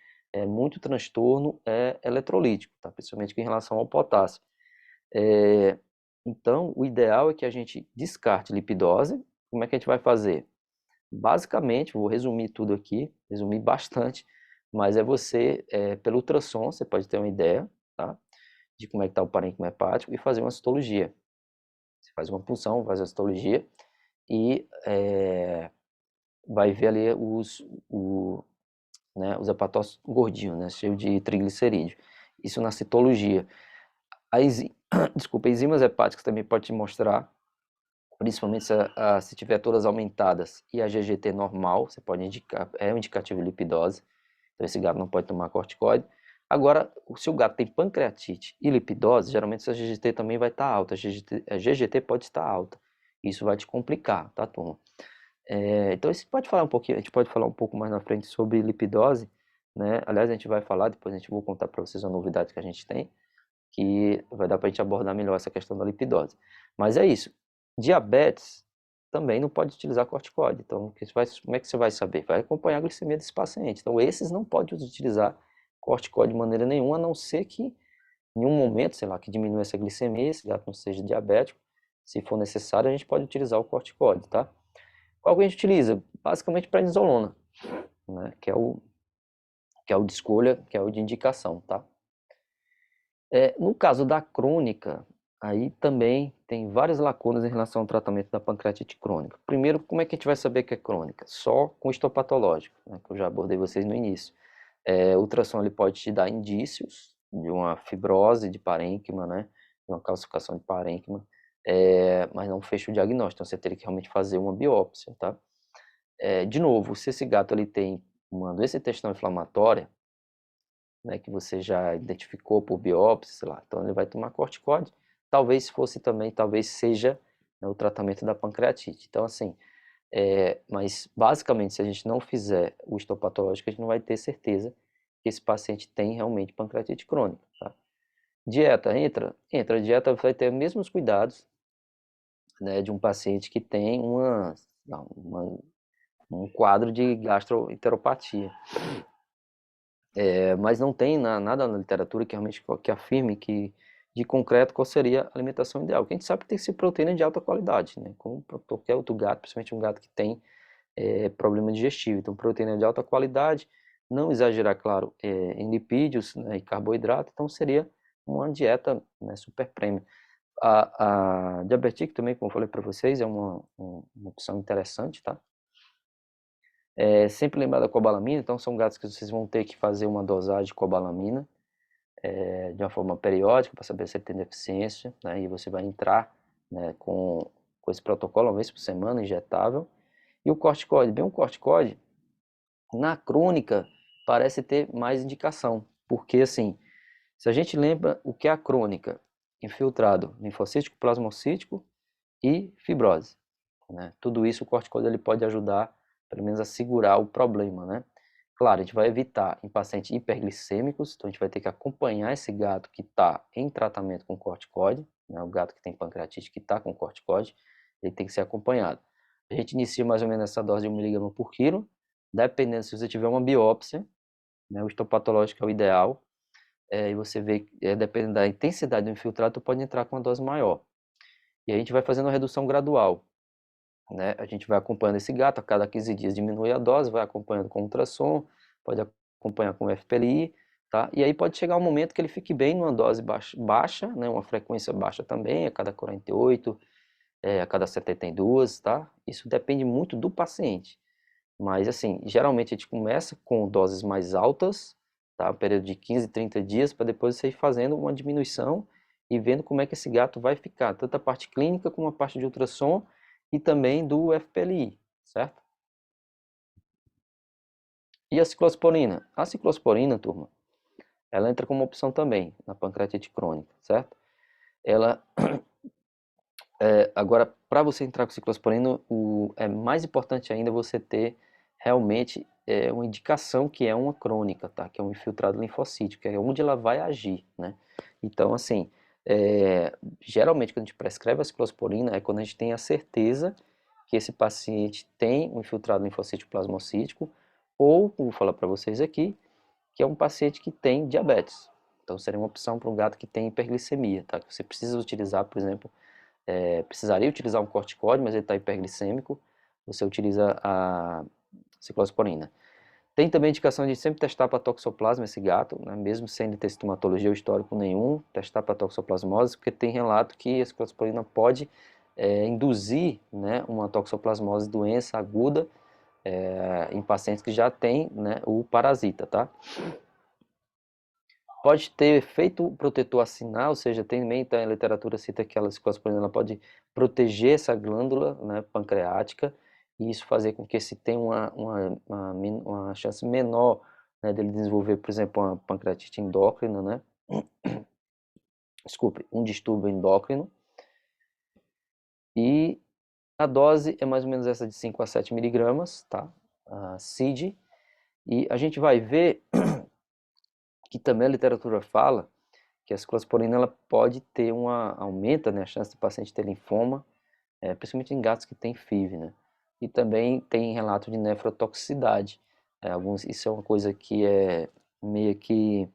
muito transtorno eletrolítico, tá? Principalmente em relação ao potássio. Então, o ideal é que a gente descarte lipidose, como é que a gente vai fazer? Basicamente, vou resumir tudo aqui, resumir bastante, mas é você, pelo ultrassom, você pode ter uma ideia, tá? De como é que está o parênquima hepático e fazer uma citologia. Você faz uma punção, faz a citologia e vai ver ali os hepatócitos gordinhos, né, cheio de triglicerídeo. Isso na citologia. Desculpa, enzimas hepáticas também pode te mostrar, principalmente se tiver todas aumentadas e a GGT normal, você pode indicar, é um indicativo de lipidose, então esse gato não pode tomar corticoide. Agora, se o gato tem pancreatite e lipidose, geralmente essa GGT também vai estar alta, a GGT pode estar alta, isso vai te complicar, tá, turma? Então a gente pode falar um pouco mais na frente sobre lipidose, né? Aliás, a gente vai falar, depois a gente vai contar para vocês uma novidade que a gente tem, que vai dar para a gente abordar melhor essa questão da lipidose. Mas é isso. Diabetes também não pode utilizar corticoide. Então, como é que você vai saber? Vai acompanhar a glicemia desse paciente. Então, esses não podem utilizar corticoide de maneira nenhuma, a não ser que em um momento, sei lá, que diminua essa glicemia, esse gato não seja diabético. Se for necessário, a gente pode utilizar o corticoide, tá? Qual que a gente utiliza? Basicamente prednisolona, né? Que é o de escolha, que é o de indicação, tá? No caso da crônica, aí também tem várias lacunas em relação ao tratamento da pancreatite crônica. Primeiro, como é que a gente vai saber que é crônica? Só com histopatológico, né, que eu já abordei vocês no início. O ultrassom ele pode te dar indícios de uma fibrose de parênquima, né, de uma calcificação de parênquima, mas não fecha o diagnóstico, então você teria que realmente fazer uma biópsia, tá? De novo, se esse gato ele tem uma doença intestinal inflamatória, né, que você já identificou por biópsia, sei lá, então ele vai tomar corticoide, talvez fosse também, talvez seja, né, o tratamento da pancreatite. Então, assim, mas basicamente, se a gente não fizer o histopatológico, a gente não vai ter certeza que esse paciente tem realmente pancreatite crônica, tá? Dieta, entra, a dieta vai ter os mesmos cuidados, né, de um paciente que tem um quadro de gastroenteropatia. Mas não tem nada na literatura que realmente que afirme que, de concreto, qual seria a alimentação ideal. Porque a gente sabe que tem que ser proteína de alta qualidade, né? Como para qualquer outro gato, principalmente um gato que tem problema digestivo. Então, proteína de alta qualidade, não exagerar, claro, em lipídios, né, e carboidrato, então seria uma dieta, né, super premium. A diabetic também, como eu falei para vocês, é uma opção interessante, tá? Sempre lembrar da cobalamina, então são gatos que vocês vão ter que fazer uma dosagem de cobalamina de uma forma periódica para saber se ele tem deficiência, né? E você vai entrar, né, com esse protocolo uma vez por semana, injetável. E o corticoide, bem, o corticoide, na crônica, parece ter mais indicação, porque assim, se a gente lembra o que é a crônica, infiltrado linfocítico, plasmocítico e fibrose, né? Tudo isso o corticoide ele pode ajudar, pelo menos a segurar o problema, né? Claro, a gente vai evitar em pacientes hiperglicêmicos, então a gente vai ter que acompanhar esse gato que está em tratamento com corticoide, né? O gato que tem pancreatite que está com corticoide, ele tem que ser acompanhado. A gente inicia mais ou menos essa dose de 1 mg por quilo, dependendo se você tiver uma biópsia, né? O histopatológico é o ideal, e você vê, dependendo da intensidade do infiltrado, tu pode entrar com uma dose maior. E a gente vai fazendo uma redução gradual, né? A gente vai acompanhando esse gato, a cada 15 dias diminui a dose, vai acompanhando com ultrassom, pode acompanhar com FPLI, tá? E aí pode chegar um momento que ele fique bem numa dose baixa, né? Uma frequência baixa também, a cada 48, a cada 72, tá? Isso depende muito do paciente. Mas assim, geralmente a gente começa com doses mais altas, tá? Um período de 15, 30 dias, para depois você ir fazendo uma diminuição e vendo como é que esse gato vai ficar, tanto a parte clínica como a parte de ultrassom e também do FPLI, certo? E a ciclosporina? A ciclosporina, turma, ela entra como opção também na pancreatite crônica, certo? Ela, agora, para você entrar com ciclosporina, é mais importante ainda você ter realmente uma indicação que é uma crônica, tá? Que é um infiltrado linfocítico, que é onde ela vai agir, né? Então, assim, geralmente quando a gente prescreve a ciclosporina é quando a gente tem a certeza que esse paciente tem um infiltrado linfocítico plasmocítico, ou, como vou falar para vocês aqui, que é um paciente que tem diabetes. Então, seria uma opção para um gato que tem hiperglicemia, tá? Que você precisa utilizar, por exemplo, precisaria utilizar um corticóide, mas ele está hiperglicêmico, você utiliza a ciclosporina. Tem também a indicação de sempre testar para toxoplasma esse gato, né, mesmo sem ele ter sintomatologia ou histórico nenhum, testar para toxoplasmose, porque tem relato que a ciclosporina pode induzir, né, uma toxoplasmose, doença aguda, em pacientes que já têm, né, o parasita, tá? Pode ter efeito protetor acinar, ou seja, também a literatura cita que a ciclosporina ela pode proteger essa glândula, né, pancreática, e isso fazer com que se tenha uma chance menor, né, dele desenvolver, por exemplo, uma pancreatite endócrina, né? Desculpe, um distúrbio endócrino. E a dose é mais ou menos essa de 5 a 7 miligramas, tá? A CID. E a gente vai ver que também a literatura fala que a ciclosporina ela pode ter aumenta, né, a chance do paciente ter linfoma, principalmente em gatos que têm FIV, né? E também tem relato de nefrotoxicidade. Isso é uma coisa que é meio que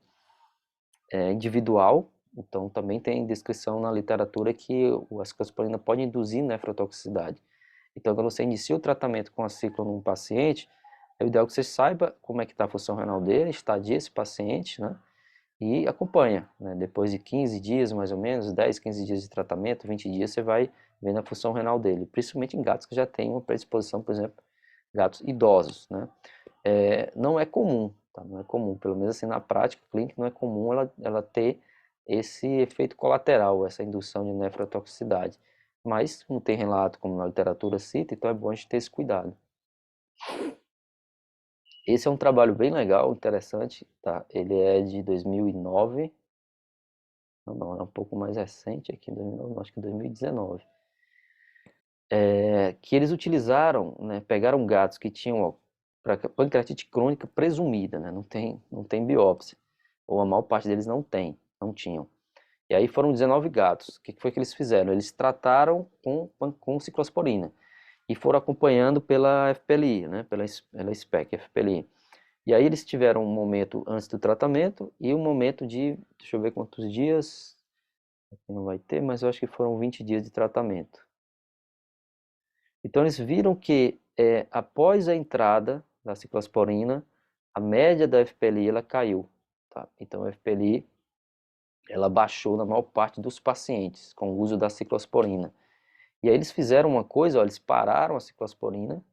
individual, então também tem descrição na literatura que a ciclosporina pode induzir nefrotoxicidade. Então, quando você inicia o tratamento com a ciclo num paciente, é o ideal que você saiba como é que está a função renal dele, estadia esse paciente, né? E acompanha, né? Depois de 15 dias, mais ou menos, 10, 15 dias de tratamento, 20 dias, você vai vendo a função renal dele, principalmente em gatos que já têm uma predisposição, por exemplo, gatos idosos, né? Não é comum, tá? Não é comum, pelo menos assim na prática clínica, não é comum ela ter esse efeito colateral, essa indução de nefrotoxicidade. Mas não tem relato, como na literatura cita, então é bom a gente ter esse cuidado. Esse é um trabalho bem legal, interessante, tá? Ele é de 2009, não, é um pouco mais recente aqui, 2009, acho que 2019. Que eles utilizaram, né, pegaram gatos que tinham pancreatite crônica presumida, né, não tem biópsia, ou a maior parte deles não tinham. E aí foram 19 gatos. O que foi que eles fizeram? Eles trataram com ciclosporina e foram acompanhando pela FPLI, né, pela SPEC, FPLI. E aí eles tiveram um momento antes do tratamento e um momento de, deixa eu ver quantos dias, aqui não vai ter, mas eu acho que foram 20 dias de tratamento. Então eles viram que após a entrada da ciclosporina, a média da FPLI ela caiu. Tá? Então a FPLI ela baixou na maior parte dos pacientes com o uso da ciclosporina. E aí eles fizeram uma coisa, ó, eles pararam a ciclosporina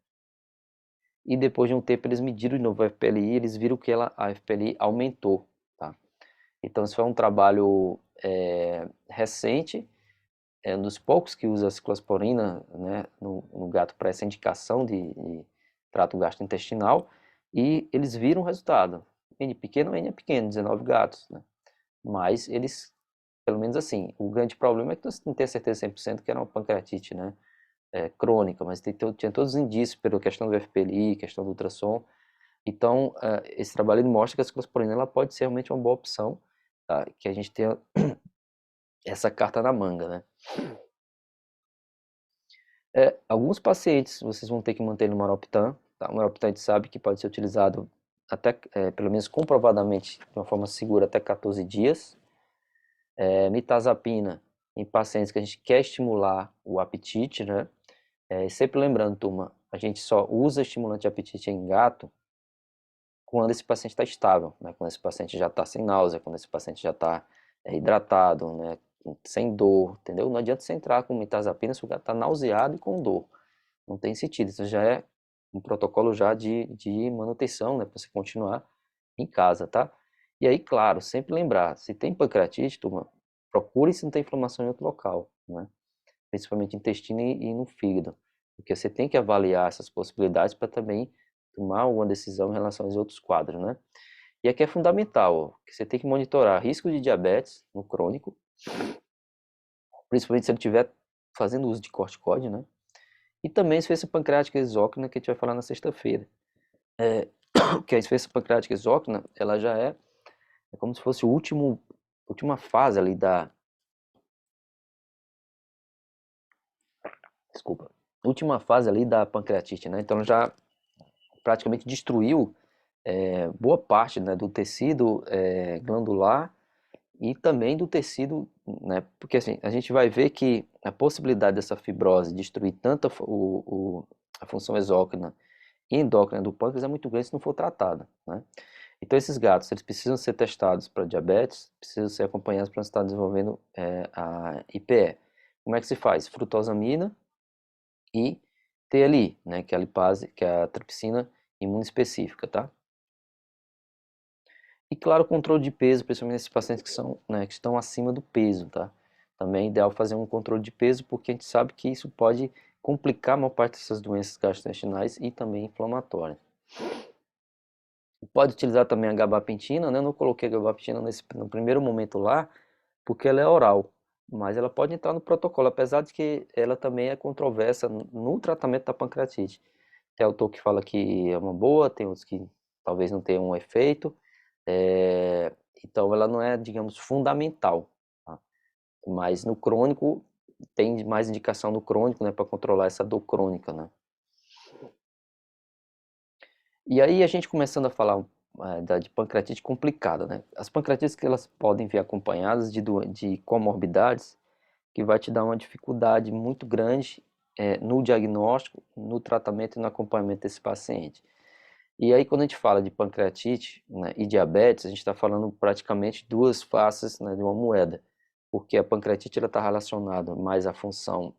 e depois de um tempo eles mediram de novo a FPLI e eles viram que a FPLI aumentou. Tá? Então esse foi um trabalho recente, um dos poucos que usa a ciclosporina, né, no gato para essa indicação de trato gastrointestinal, e eles viram o resultado. N pequeno, N é pequeno, 19 gatos, né? Mas eles, pelo menos assim, o grande problema é que você não tem certeza 100% que era uma pancreatite, né, crônica, mas tinha todos os indícios pela questão do FPLI, questão do ultrassom. Então, esse trabalho mostra que a ciclosporina ela pode ser realmente uma boa opção, tá? Que a gente tenha essa carta na manga, né? Alguns pacientes vocês vão ter que manter no Maroptan, tá? O Maroptan a gente sabe que pode ser utilizado até, pelo menos comprovadamente, de uma forma segura até 14 dias. Nitazapina em pacientes que a gente quer estimular o apetite, né? Sempre lembrando, turma, a gente só usa estimulante de apetite em gato quando esse paciente está estável, né? Quando esse paciente já está sem náusea, quando esse paciente já está hidratado, né? Sem dor, entendeu? Não adianta você entrar com nitazapina se o gato está nauseado e com dor. Não tem sentido, isso já é um protocolo já de manutenção, né? Para você continuar em casa, tá? E aí, claro, sempre lembrar, se tem pancreatite, turma, procure se não tem inflamação em outro local, né? Principalmente intestino e no fígado, porque você tem que avaliar essas possibilidades para também tomar uma decisão em relação aos outros quadros, né? E aqui é fundamental, ó, que você tem que monitorar risco de diabetes no crônico, principalmente se ele estiver fazendo uso de corticóide, né? E também a insuficiência pancreática exócrina, que a gente vai falar na sexta-feira. Que a insuficiência pancreática exócrina, ela já é como se fosse a última fase ali última fase ali da pancreatite, né? Então já praticamente destruiu boa parte, né, do tecido glandular e também do tecido, né? Porque assim, a gente vai ver que a possibilidade dessa fibrose destruir tanto a função exócrina e endócrina do pâncreas é muito grande se não for tratada, né? Então esses gatos, eles precisam ser testados para diabetes, precisam ser acompanhados para estar desenvolvendo a IPE. Como é que se faz? Frutosamina e TLI, né, que é a lipase, que é a tripsina imunoespecífica, tá? E claro, controle de peso, principalmente nesses pacientes que são, né, que estão acima do peso, tá? Também é ideal fazer um controle de peso, porque a gente sabe que isso pode complicar a maior parte dessas doenças gastrointestinais e também inflamatórias. Pode utilizar também a gabapentina, né? Eu não coloquei a gabapentina no primeiro momento lá, porque ela é oral, mas ela pode entrar no protocolo, apesar de que ela também é controversa no tratamento da pancreatite. Tem autor que fala que é uma boa, tem outros que talvez não tenham um efeito, então ela não é, digamos, fundamental, tá? Mas no crônico, tem mais indicação no crônico, né, para controlar essa dor crônica, né? E aí a gente começando a falar de pancreatite complicada, né? As pancreatites que elas podem vir acompanhadas de comorbidades, que vai te dar uma dificuldade muito grande no diagnóstico, no tratamento e no acompanhamento desse paciente. E aí quando a gente fala de pancreatite, né, e diabetes, a gente está falando praticamente duas faces, né, de uma moeda, porque a pancreatite está relacionada mais à função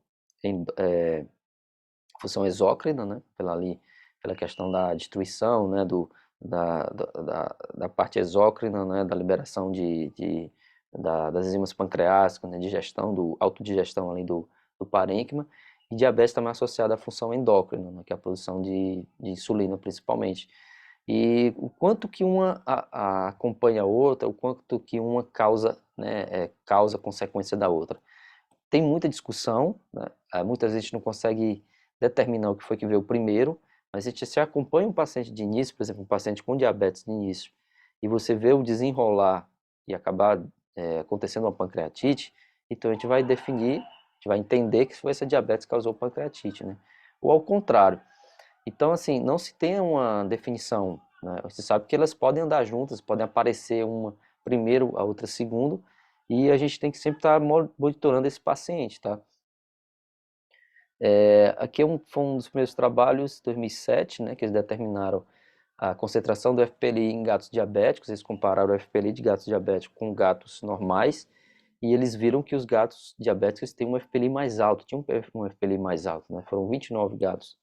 exócrina, né, pela questão da destruição, né, da parte exócrina, né, da liberação das enzimas pancreáticas, né, digestão, autodigestão ali do parênquima, e diabetes também associada à função endócrina, né, que é a produção de insulina principalmente. E o quanto que uma acompanha a outra, o quanto que uma causa, né, causa consequência da outra. Tem muita discussão, né? Muitas vezes a gente não consegue determinar o que foi que veio primeiro, mas a gente se acompanha um paciente de início, por exemplo, um paciente com diabetes de início, e você vê o desenrolar e acabar acontecendo uma pancreatite, então a gente vai definir, a gente vai entender que foi essa diabetes que causou pancreatite, né? Ou ao contrário. Então, assim, não se tem uma definição, né? Você sabe que elas podem andar juntas, podem aparecer uma primeiro, a outra segundo, e a gente tem que sempre estar monitorando esse paciente, tá? Aqui foi um dos primeiros trabalhos, 2007, né, que eles determinaram a concentração do FPLI em gatos diabéticos, eles compararam o FPLI de gatos diabéticos com gatos normais, e eles viram que os gatos diabéticos têm um FPLI mais alto, tinham um FPLI mais alto, né? Foram 29 gatos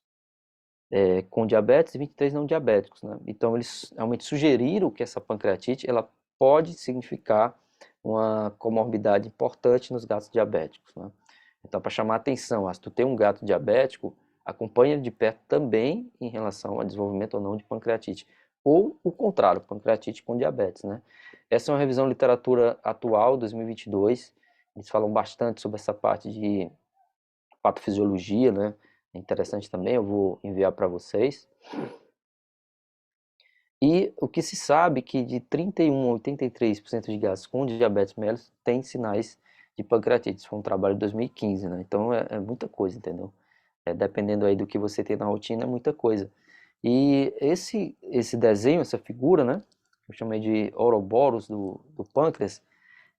com diabetes e 23 não diabéticos, né? Então eles realmente sugeriram que essa pancreatite ela pode significar uma comorbidade importante nos gatos diabéticos, né? Então, para chamar a atenção, se tu tem um gato diabético, acompanha de perto também em relação ao desenvolvimento ou não de pancreatite. Ou o contrário, pancreatite com diabetes, né? Essa é uma revisão literatura atual, 2022. Eles falam bastante sobre essa parte de patofisiologia, né? É interessante também, eu vou enviar para vocês. E o que se sabe que de 31 a 83% de gatos com diabetes mellitus têm sinais de pancreatite. Isso foi um trabalho de 2015, né? Então é muita coisa, entendeu? Dependendo aí do que você tem na rotina, é muita coisa. E esse desenho, essa figura, né? Eu chamei de Ouroboros do pâncreas,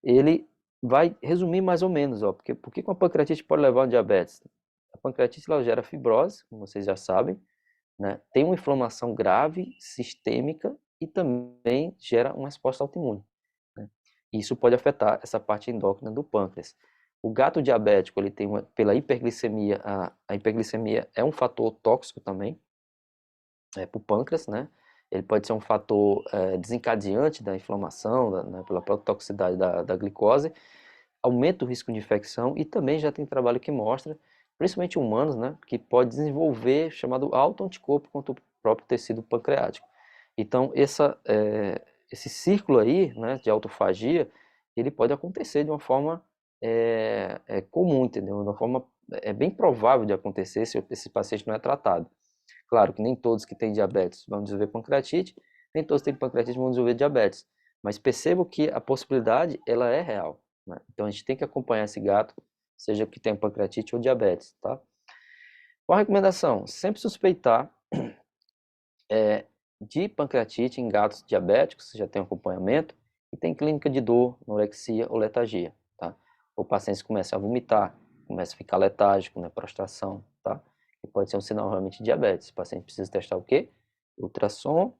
ele vai resumir mais ou menos, ó, porque uma pancreatite pode levar a diabetes? A pancreatite ela gera fibrose, como vocês já sabem, né? Tem uma inflamação grave, sistêmica e também gera uma resposta autoimune, né? Isso pode afetar essa parte endócrina do pâncreas. O gato diabético, ele tem pela hiperglicemia, a hiperglicemia é um fator tóxico também para o pâncreas, né? Ele pode ser um fator desencadeante da inflamação, né, pela própria toxicidade da glicose, aumenta o risco de infecção e também já tem trabalho que mostra, principalmente humanos, né, que pode desenvolver chamado autoanticorpo contra o próprio tecido pancreático. Então, esse círculo aí, né, de autofagia, ele pode acontecer de uma forma comum, entendeu? De uma forma bem provável de acontecer se esse paciente não é tratado. Claro que nem todos que têm diabetes vão desenvolver pancreatite, nem todos que têm pancreatite vão desenvolver diabetes, mas percebo que a possibilidade, ela é real, né? Então a gente tem que acompanhar esse gato, seja que tenha pancreatite ou diabetes, tá? Qual a recomendação? Sempre suspeitar de pancreatite em gatos diabéticos, você já tem um acompanhamento, e tem clínica de dor, anorexia ou letargia, tá? O paciente começa a vomitar, começa a ficar letárgico, né, prostração, tá? E pode ser um sinal realmente de diabetes. O paciente precisa testar o quê? Ultrassom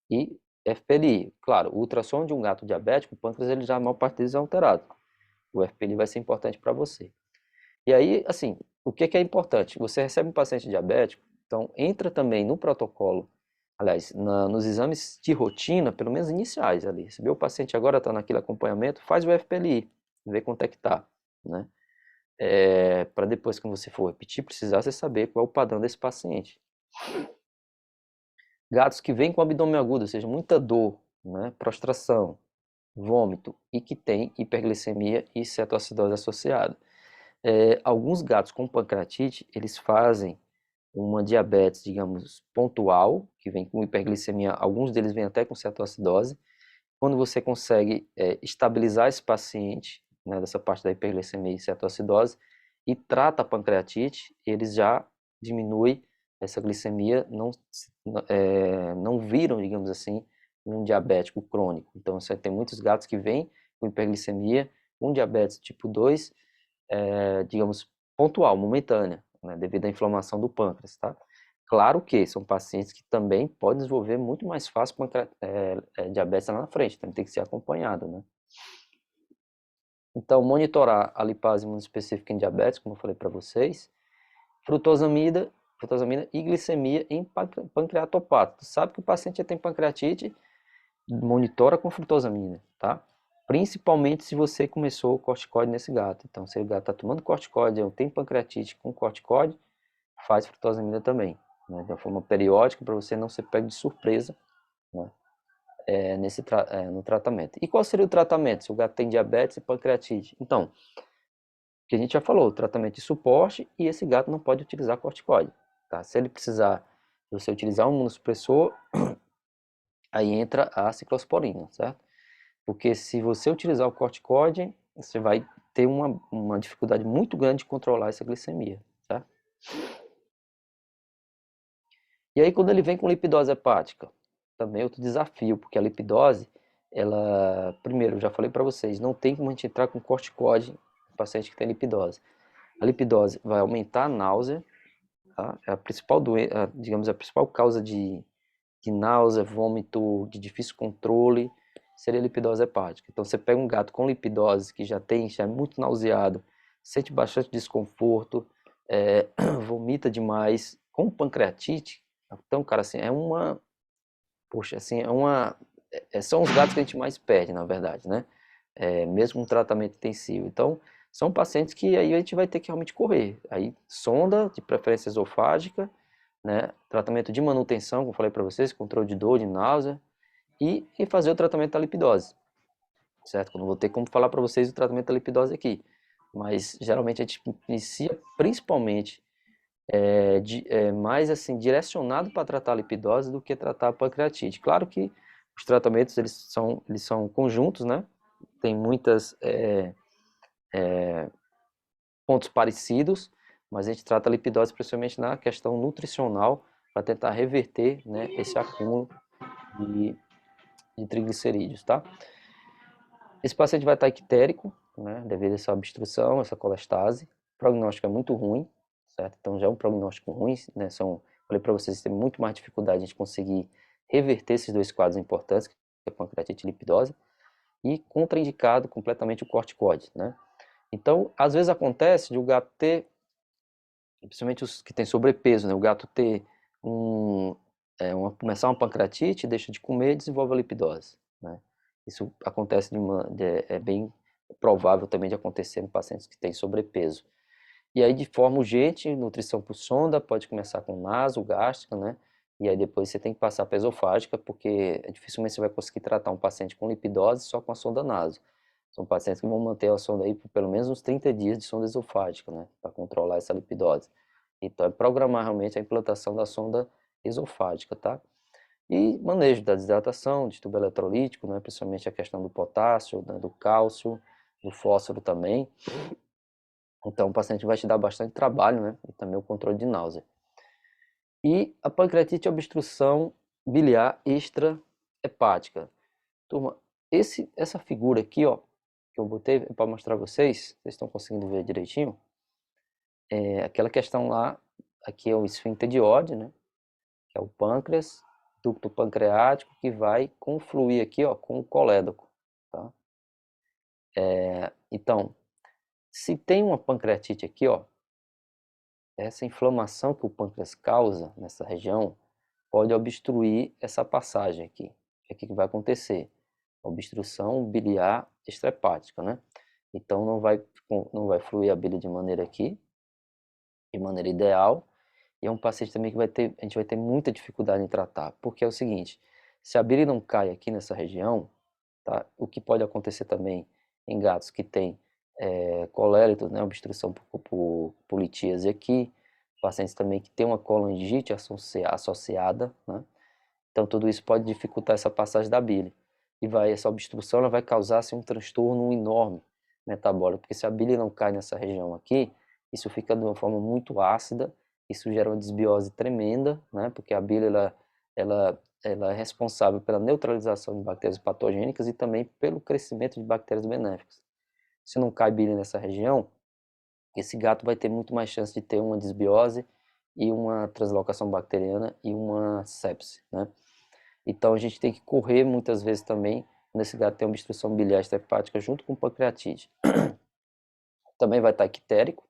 e FPLI. Claro, o ultrassom de um gato diabético, o pâncreas, ele já, a maior parte deles é alterado. O FPLI vai ser importante para você. E aí, assim, o que é importante? Você recebe um paciente diabético, então entra também no protocolo, aliás, nos exames de rotina, pelo menos iniciais ali. Recebeu o paciente agora, está naquele acompanhamento, faz o FPLI, vê quanto é que tá, né? Para depois, quando você for repetir, precisar você saber qual é o padrão desse paciente. Gatos que vêm com abdômen agudo, ou seja, muita dor, né, prostração, vômito e que tem hiperglicemia e cetoacidose associada. Alguns gatos com pancreatite, eles fazem uma diabetes, digamos, pontual, que vem com hiperglicemia, alguns deles vêm até com cetoacidose. Quando você consegue estabilizar esse paciente, né, dessa parte da hiperglicemia e cetoacidose, e trata a pancreatite, eles já diminuem essa glicemia, não viram, digamos assim, um diabético crônico. Então, você tem muitos gatos que vêm com hiperglicemia, um diabetes tipo 2, digamos, pontual, momentânea, né, devido à inflamação do pâncreas, tá? Claro que são pacientes que também podem desenvolver muito mais fácil diabetes lá na frente, então tem que ser acompanhado, né? Então, monitorar a lipase imunoespecífica em diabetes, como eu falei para vocês, frutosamida e glicemia em pancreatopato. Sabe que o paciente já tem pancreatite, monitora com frutosamina, tá? Principalmente se você começou o corticoide nesse gato. Então, se o gato está tomando corticoide, tem pancreatite com corticoide, faz frutosamina também, né? De uma forma periódica, para você não ser pego de surpresa, né? No tratamento. E qual seria o tratamento se o gato tem diabetes e pancreatite? Então, que a gente já falou, tratamento de suporte, e esse gato não pode utilizar corticoide, tá? Se ele precisar você utilizar um imunossupressor, aí entra a ciclosporina, certo? Porque se você utilizar o corticoide, você vai ter uma dificuldade muito grande de controlar essa glicemia, certo? E aí quando ele vem com lipidose hepática, também é outro desafio, porque a lipidose, ela, primeiro, eu já falei para vocês, não tem como a gente entrar com corticoide no paciente que tem lipidose. A lipidose vai aumentar a náusea, tá? É a principal digamos, a principal causa de náusea, vômito, de difícil controle, seria a lipidose hepática. Então você pega um gato com lipidose que já é muito nauseado, sente bastante desconforto, vomita demais, com pancreatite, então, cara, assim, poxa, assim, são os gatos que a gente mais perde, na verdade, né? Mesmo um tratamento intensivo. Então, são pacientes que aí a gente vai ter que realmente correr. Aí, sonda, de preferência esofágica, né? Tratamento de manutenção, como eu falei para vocês, controle de dor, de náusea, e fazer o tratamento da lipidose, certo? Eu não vou ter como falar para vocês o tratamento da lipidose aqui, mas geralmente a gente inicia principalmente mais assim direcionado para tratar a lipidose do que tratar a pancreatite. Claro que os tratamentos eles são conjuntos, né? Tem muitas pontos parecidos, mas a gente trata a lipidose principalmente na questão nutricional para tentar reverter, né, esse acúmulo de, de triglicerídeos, tá? Esse paciente vai estar ictérico, né, devido a essa obstrução, essa colestase. O prognóstico é muito ruim, certo? Então já é um prognóstico ruim, né? Falei para vocês, tem muito mais dificuldade de conseguir reverter esses dois quadros importantes, que é a pancreatite e lipidose, e contraindicado completamente o corticoide, né? Então, às vezes acontece de o gato ter, principalmente os que têm sobrepeso, né? O gato ter começar uma pancreatite, deixa de comer e desenvolve a lipidose, né? Isso acontece é bem provável também de acontecer em pacientes que têm sobrepeso. E aí, de forma urgente, nutrição por sonda, pode começar com naso, gástrica, né? E aí depois você tem que passar para esofágica, porque dificilmente você vai conseguir tratar um paciente com lipidose só com a sonda naso. São pacientes que vão manter a sonda aí por pelo menos uns 30 dias de sonda esofágica, né? Para controlar essa lipidose. Então, é programar realmente a implantação da sonda esofágica, tá? E manejo da desidratação, de tubo eletrolítico, né? Principalmente a questão do potássio, né? Do cálcio, do fósforo também. Então, o paciente vai te dar bastante trabalho, né? E também o controle de náusea. E a pancreatite é obstrução biliar extrahepática. Turma, essa figura aqui, ó, que eu botei para mostrar a vocês, vocês estão conseguindo ver direitinho? Aquela questão lá, aqui é o esfíncter de Oddi, né? Que é o pâncreas, ducto pancreático, que vai confluir aqui, ó, com o colédoco, tá? Então, se tem uma pancreatite aqui, ó, essa inflamação que o pâncreas causa nessa região pode obstruir essa passagem aqui. O que vai acontecer? Obstrução biliar extrahepática, né? Então não vai fluir a bile de maneira aqui, de maneira ideal, e é um paciente também que a gente vai ter muita dificuldade em tratar, porque é o seguinte, se a bile não cai aqui nessa região, tá? O que pode acontecer também em gatos que têm colélitos, né? Obstrução por litíase aqui, pacientes também que têm uma colangite associada, né? Então tudo isso pode dificultar essa passagem da bile. E essa obstrução ela vai causar assim, um transtorno enorme metabólico, porque se a bile não cai nessa região aqui, isso fica de uma forma muito ácida, isso gera uma desbiose tremenda, né? Porque a bile ela é responsável pela neutralização de bactérias patogênicas e também pelo crescimento de bactérias benéficas. Se não cai bile nessa região, esse gato vai ter muito mais chance de ter uma desbiose e uma translocação bacteriana e uma sepse, né? Então a gente tem que correr muitas vezes também nesse gato tem obstrução biliar extrahepática junto com pancreatite. Também vai estar ictérico,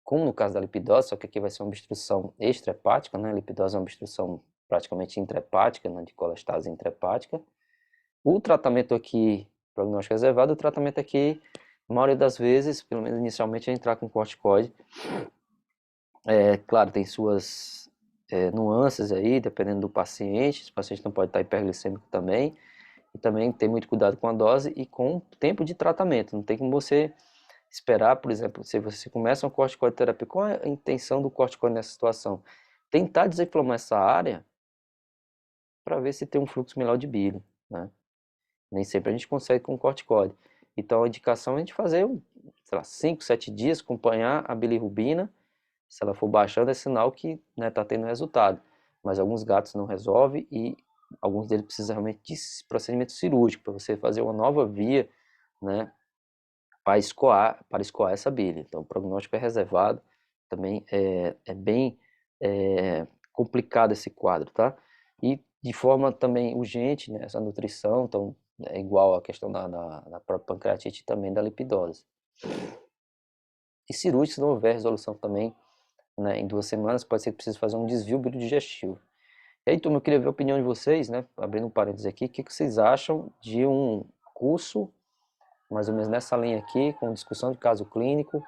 como no caso da lipidose, só que aqui vai ser uma obstrução extrahepática, né? A lipidose é uma obstrução praticamente intrahepática, né? De colestase intrahepática. O tratamento aqui, prognóstico reservado, o tratamento aqui, a maioria das vezes, pelo menos inicialmente, é entrar com corticoide. Claro, tem suas nuances aí, dependendo do paciente. O paciente não pode estar hiperglicêmico também. E também ter muito cuidado com a dose e com o tempo de tratamento. Não tem como você esperar, por exemplo, se você começa uma corticoide terapia, qual é a intenção do corticoide nessa situação? Tentar desinflamar essa área para ver se tem um fluxo melhor de bile, né? Nem sempre a gente consegue com corticoide. Então a indicação é a gente fazer, sei lá, 5, 7 dias, acompanhar a bilirrubina. Se ela for baixando, é sinal que está tendo resultado. Mas alguns gatos não resolvem e alguns deles precisam realmente de procedimento cirúrgico para você fazer uma nova via, né, para escoar essa bile. Então o prognóstico é reservado. Também é bem complicado esse quadro, tá? E de forma também urgente, né, essa nutrição, então é igual a questão da própria pancreatite e também da lipidose. E cirúrgico, se não houver resolução também, né, em 2 semanas, pode ser que precise fazer um desvio biodigestivo. E aí, turma, eu queria ver a opinião de vocês, né, abrindo um parênteses aqui, o que vocês acham de um curso, mais ou menos nessa linha aqui, com discussão de caso clínico,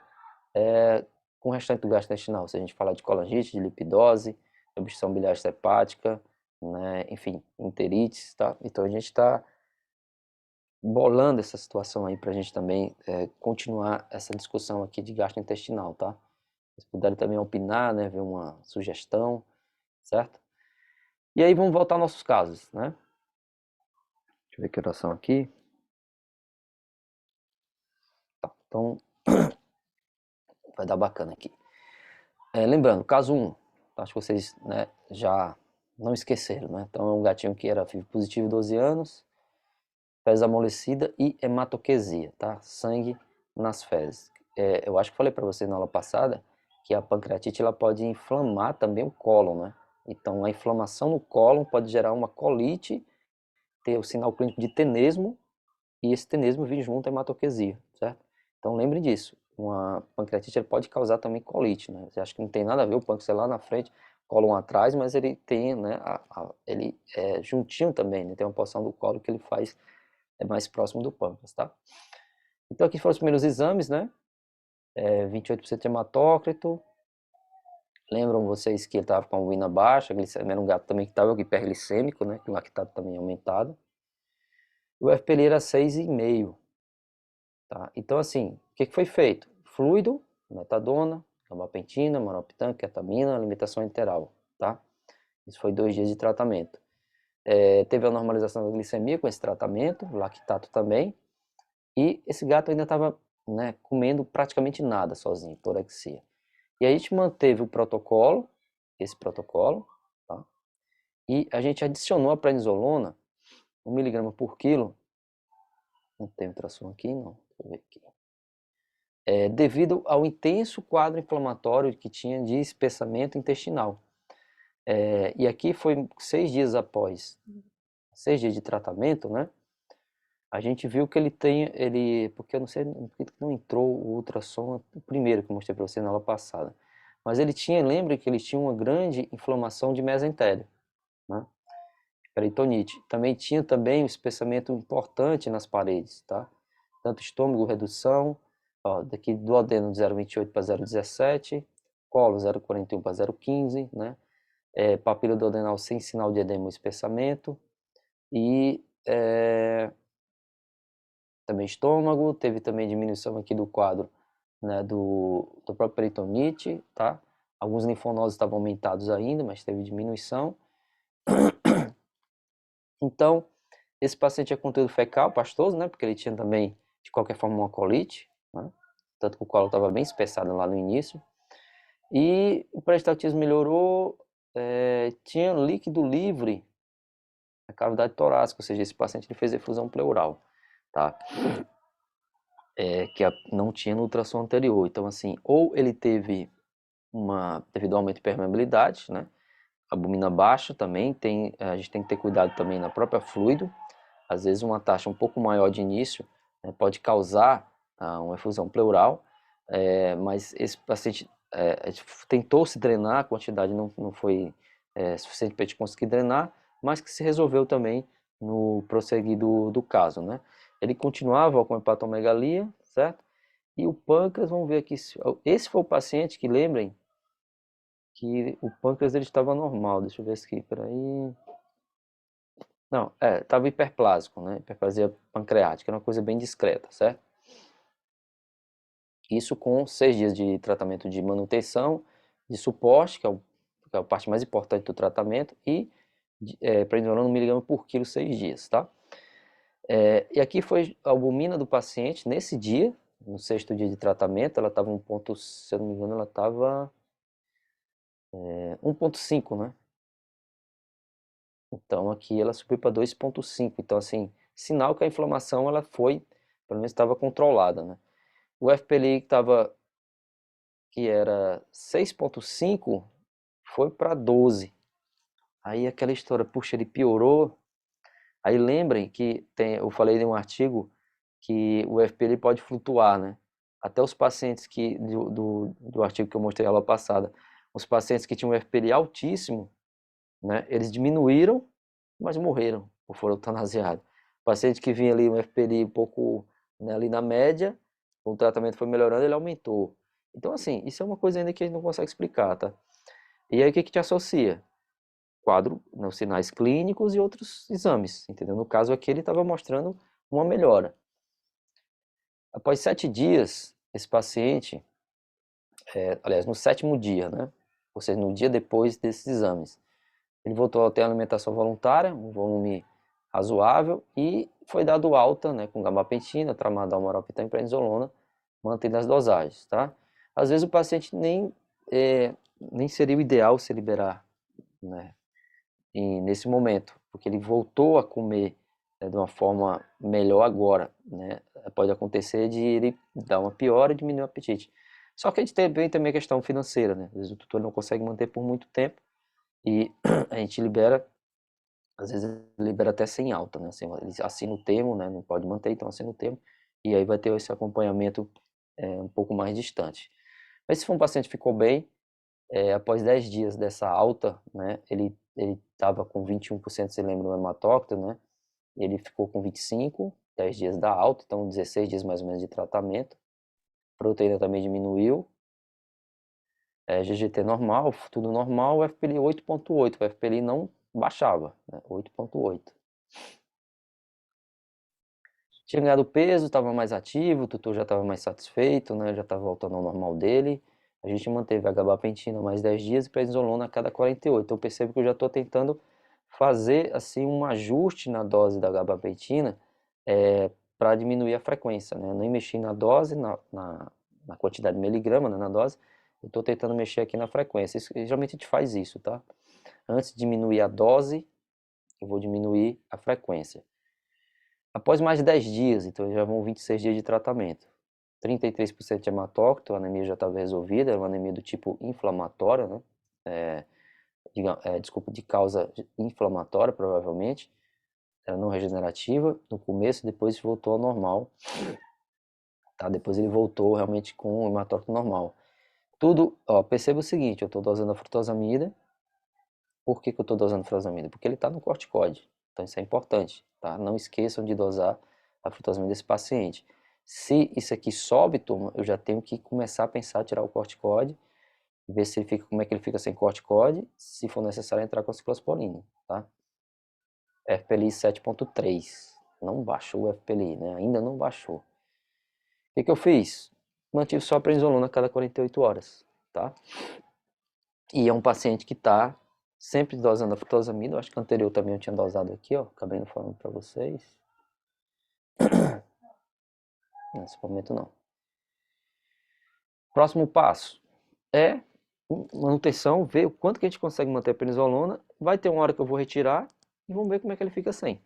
com o restante do gastrointestinal, se a gente falar de colangite, de lipidose, obstrução biliar hepática, né, enfim, enterites, tá? Então a gente está bolando essa situação aí para a gente também continuar essa discussão aqui de gastrointestinal, tá? Se puderem também opinar, né, ver uma sugestão, certo? E aí vamos voltar aos nossos casos, né? Deixa eu ver que oração aqui. Tá, então, vai dar bacana aqui. Lembrando, caso 1, acho que vocês, né, já não esqueceram, né? Então é um gatinho que era FIV positivo, 12 anos, fezes amolecida e hematoquesia, tá? Sangue nas fezes. Eu acho que falei para vocês na aula passada que a pancreatite ela pode inflamar também o cólon, né? Então a inflamação no cólon pode gerar uma colite, ter o sinal clínico de tenesmo e esse tenesmo vir junto à hematoquesia, certo? Então lembre disso, uma pancreatite pode causar também colite, né? Você acha que não tem nada a ver o pâncreas lá na frente, cólon atrás, mas ele tem, né, ele é juntinho também, né? Tem uma porção do cólon que ele faz mais próximo do pâncreas, tá? Então aqui foram os primeiros exames, né? 28% de hematócrito. Lembram vocês que ele estava com a urina baixa, era um gato também que estava hiperglicêmico, né? Que o lactato também aumentado. O FPL era 6,5. Tá? Então, assim, o que foi feito? Fluido, metadona, gabapentina, maroptan, ketamina, alimentação enteral, tá? Isso foi 2 dias de tratamento. Teve a normalização da glicemia com esse tratamento, lactato também, e esse gato ainda estava, né, comendo praticamente nada sozinho, torexia. E aí a gente manteve o protocolo, esse protocolo, tá? E a gente adicionou a prednisolona 1 miligrama por quilo, não tem ultrassom aqui, não, deixa eu ver aqui. Devido ao intenso quadro inflamatório que tinha de espessamento intestinal. E aqui foi 6 dias após, 6 dias de tratamento, né? A gente viu que porque eu não sei porque não entrou o ultrassom, o primeiro que eu mostrei para você na aula passada. Mas lembre que ele tinha uma grande inflamação de mesentélio, né? Peritonite. Também tinha um espessamento importante nas paredes, tá? Tanto estômago, redução, ó, daqui do duodeno de 0,28 para 0,17, colo 0,41 para 0,15, né? Papila duodenal sem sinal de edema ou espessamento, e também estômago, teve também diminuição aqui do quadro, né, do próprio peritonite, tá? Alguns linfonodos estavam aumentados ainda, mas teve diminuição. Então, esse paciente tinha conteúdo fecal pastoso, né, porque ele tinha também, de qualquer forma, uma colite, né? Tanto que o colo estava bem espessado lá no início. E o peristaltismo melhorou, tinha líquido livre na cavidade torácica, ou seja, esse paciente ele fez efusão pleural, tá? Que não tinha no ultrassom anterior. Então, assim, ou ele teve devido ao aumento de permeabilidade, né? Albumina baixa também, a gente tem que ter cuidado também na própria fluido. Às vezes uma taxa um pouco maior de início, né, pode causar uma efusão pleural, mas esse paciente tentou se drenar, a quantidade não foi suficiente para a gente conseguir drenar, mas que se resolveu também no prosseguir do caso, né? Ele continuava com hepatomegalia, certo? E o pâncreas, vamos ver aqui, esse foi o paciente que, lembrem, que o pâncreas ele estava normal, deixa eu ver aqui, peraí... Não, estava hiperplásico, né? Hiperplasia pancreática, era uma coisa bem discreta, certo? Isso com 6 dias de tratamento de manutenção, de suporte, que é a parte mais importante do tratamento, e prednisolona 1 mg por quilo 6 dias, tá? E aqui foi a albumina do paciente nesse dia, no 6º dia de tratamento, ela estava se eu não me engano, ela estava 1,5, né? Então aqui ela subiu para 2,5. Então, assim, sinal que a inflamação ela foi, pelo menos estava controlada, né? O FPLI que era 6,5 foi para 12. Aí aquela história, puxa, ele piorou. Aí lembrem que eu falei em um artigo que o FPLI pode flutuar, né? Até os pacientes do artigo que eu mostrei na aula passada, os pacientes que tinham um FPLI altíssimo, né? Eles diminuíram, mas morreram ou foram eutanasiados. O paciente que vinha ali um FPLI um pouco, né, ali na média, o tratamento foi melhorando, ele aumentou. Então, assim, isso é uma coisa ainda que a gente não consegue explicar, tá? E aí o que te associa? Quadro, né, os sinais clínicos e outros exames, entendeu? No caso aqui ele estava mostrando uma melhora. Após 7 dias, esse paciente, aliás, no 7º dia, né? Ou seja, no dia depois desses exames, ele voltou a ter alimentação voluntária, um volume razoável, e foi dado alta, né, com gabapentina, tramadol, moropitã e prednisolona, mantendo as dosagens, tá? Às vezes o paciente nem seria o ideal se liberar, né, nesse momento, porque ele voltou a comer, né, de uma forma melhor agora, né? Pode acontecer de ele dar uma piora e diminuir o apetite. Só que a gente tem também a questão financeira, né? Às vezes o tutor não consegue manter por muito tempo e a gente libera, às vezes libera até sem alta, né? Assim, ele assina o termo, né? Não pode manter, então assina o termo e aí vai ter esse acompanhamento um pouco mais distante. Mas se for um paciente que ficou bem, após 10 dias dessa alta, né? Ele estava com 21%, se lembra, no hematócrito, né? Ele ficou com 25, 10 dias da alta, então 16 dias mais ou menos de tratamento. A proteína também diminuiu. GGT normal, tudo normal, o FPLI 8,8. O FPLI não baixava, né? 8,8. Tinha ganhado peso, estava mais ativo, o tutor já estava mais satisfeito, né? Já estava voltando ao normal dele. A gente manteve a gabapentina mais 10 dias e prednisolona a cada 48. Então eu percebo que eu já estou tentando fazer assim um ajuste na dose da gabapentina para diminuir a frequência, né? Eu nem mexi na dose, na quantidade de miligrama, né, na dose. Eu estou tentando mexer aqui na frequência. Geralmente a gente faz isso, tá? Antes de diminuir a dose, eu vou diminuir a frequência. Após mais de 10 dias, então já vão 26 dias de tratamento, 33% de hematócrito, a anemia já estava resolvida, era uma anemia do tipo inflamatória, né? Desculpa, de causa inflamatória, provavelmente, era não regenerativa no começo, depois voltou ao normal, tá? Depois ele voltou realmente com o hematócrito normal. Tudo, ó, perceba o seguinte, eu estou dosando a frutosamida. Por que eu estou dosando a frutosamida? Porque ele está no corticoide, então isso é importante, tá? Não esqueçam de dosar a frutosamida desse paciente. Se isso aqui sobe, turma, eu já tenho que começar a pensar em tirar o corticoide, ver se ele fica, como é que ele fica sem corticoide, se for necessário entrar com a ciclosporina, tá? FPLI 7.3, não baixou o FPLI, né? Ainda não baixou. O que eu fiz? Mantive só a prednisolona a cada 48 horas, tá? E é um paciente que está sempre dosando a frutosamida, acho que anterior também eu tinha dosado aqui, ó, acabei não falando para vocês. Nesse momento não. Próximo passo é manutenção, ver o quanto que a gente consegue manter a prednisolona. Vai ter uma hora que eu vou retirar e vamos ver como é que ele fica sem,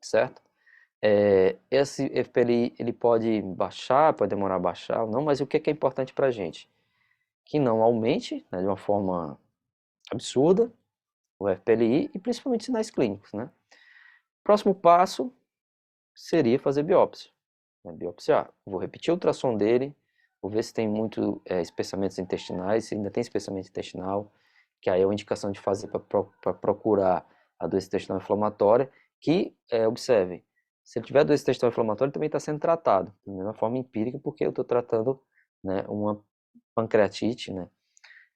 certo? Esse FPLI ele pode baixar, pode demorar a baixar ou não, mas o que é importante para a gente? Que não aumente, né, de uma forma absurda o FPLI e principalmente sinais clínicos, né? Próximo passo seria fazer biópsia. Biopsiar. Vou repetir o ultrassom dele, vou ver se tem muito espessamentos intestinais, se ainda tem espessamento intestinal, que aí é uma indicação de fazer para procurar a doença intestinal inflamatória, que, observe, se ele tiver doença intestinal inflamatória, ele também está sendo tratado, de uma forma empírica, porque eu estou tratando, né, uma pancreatite, né?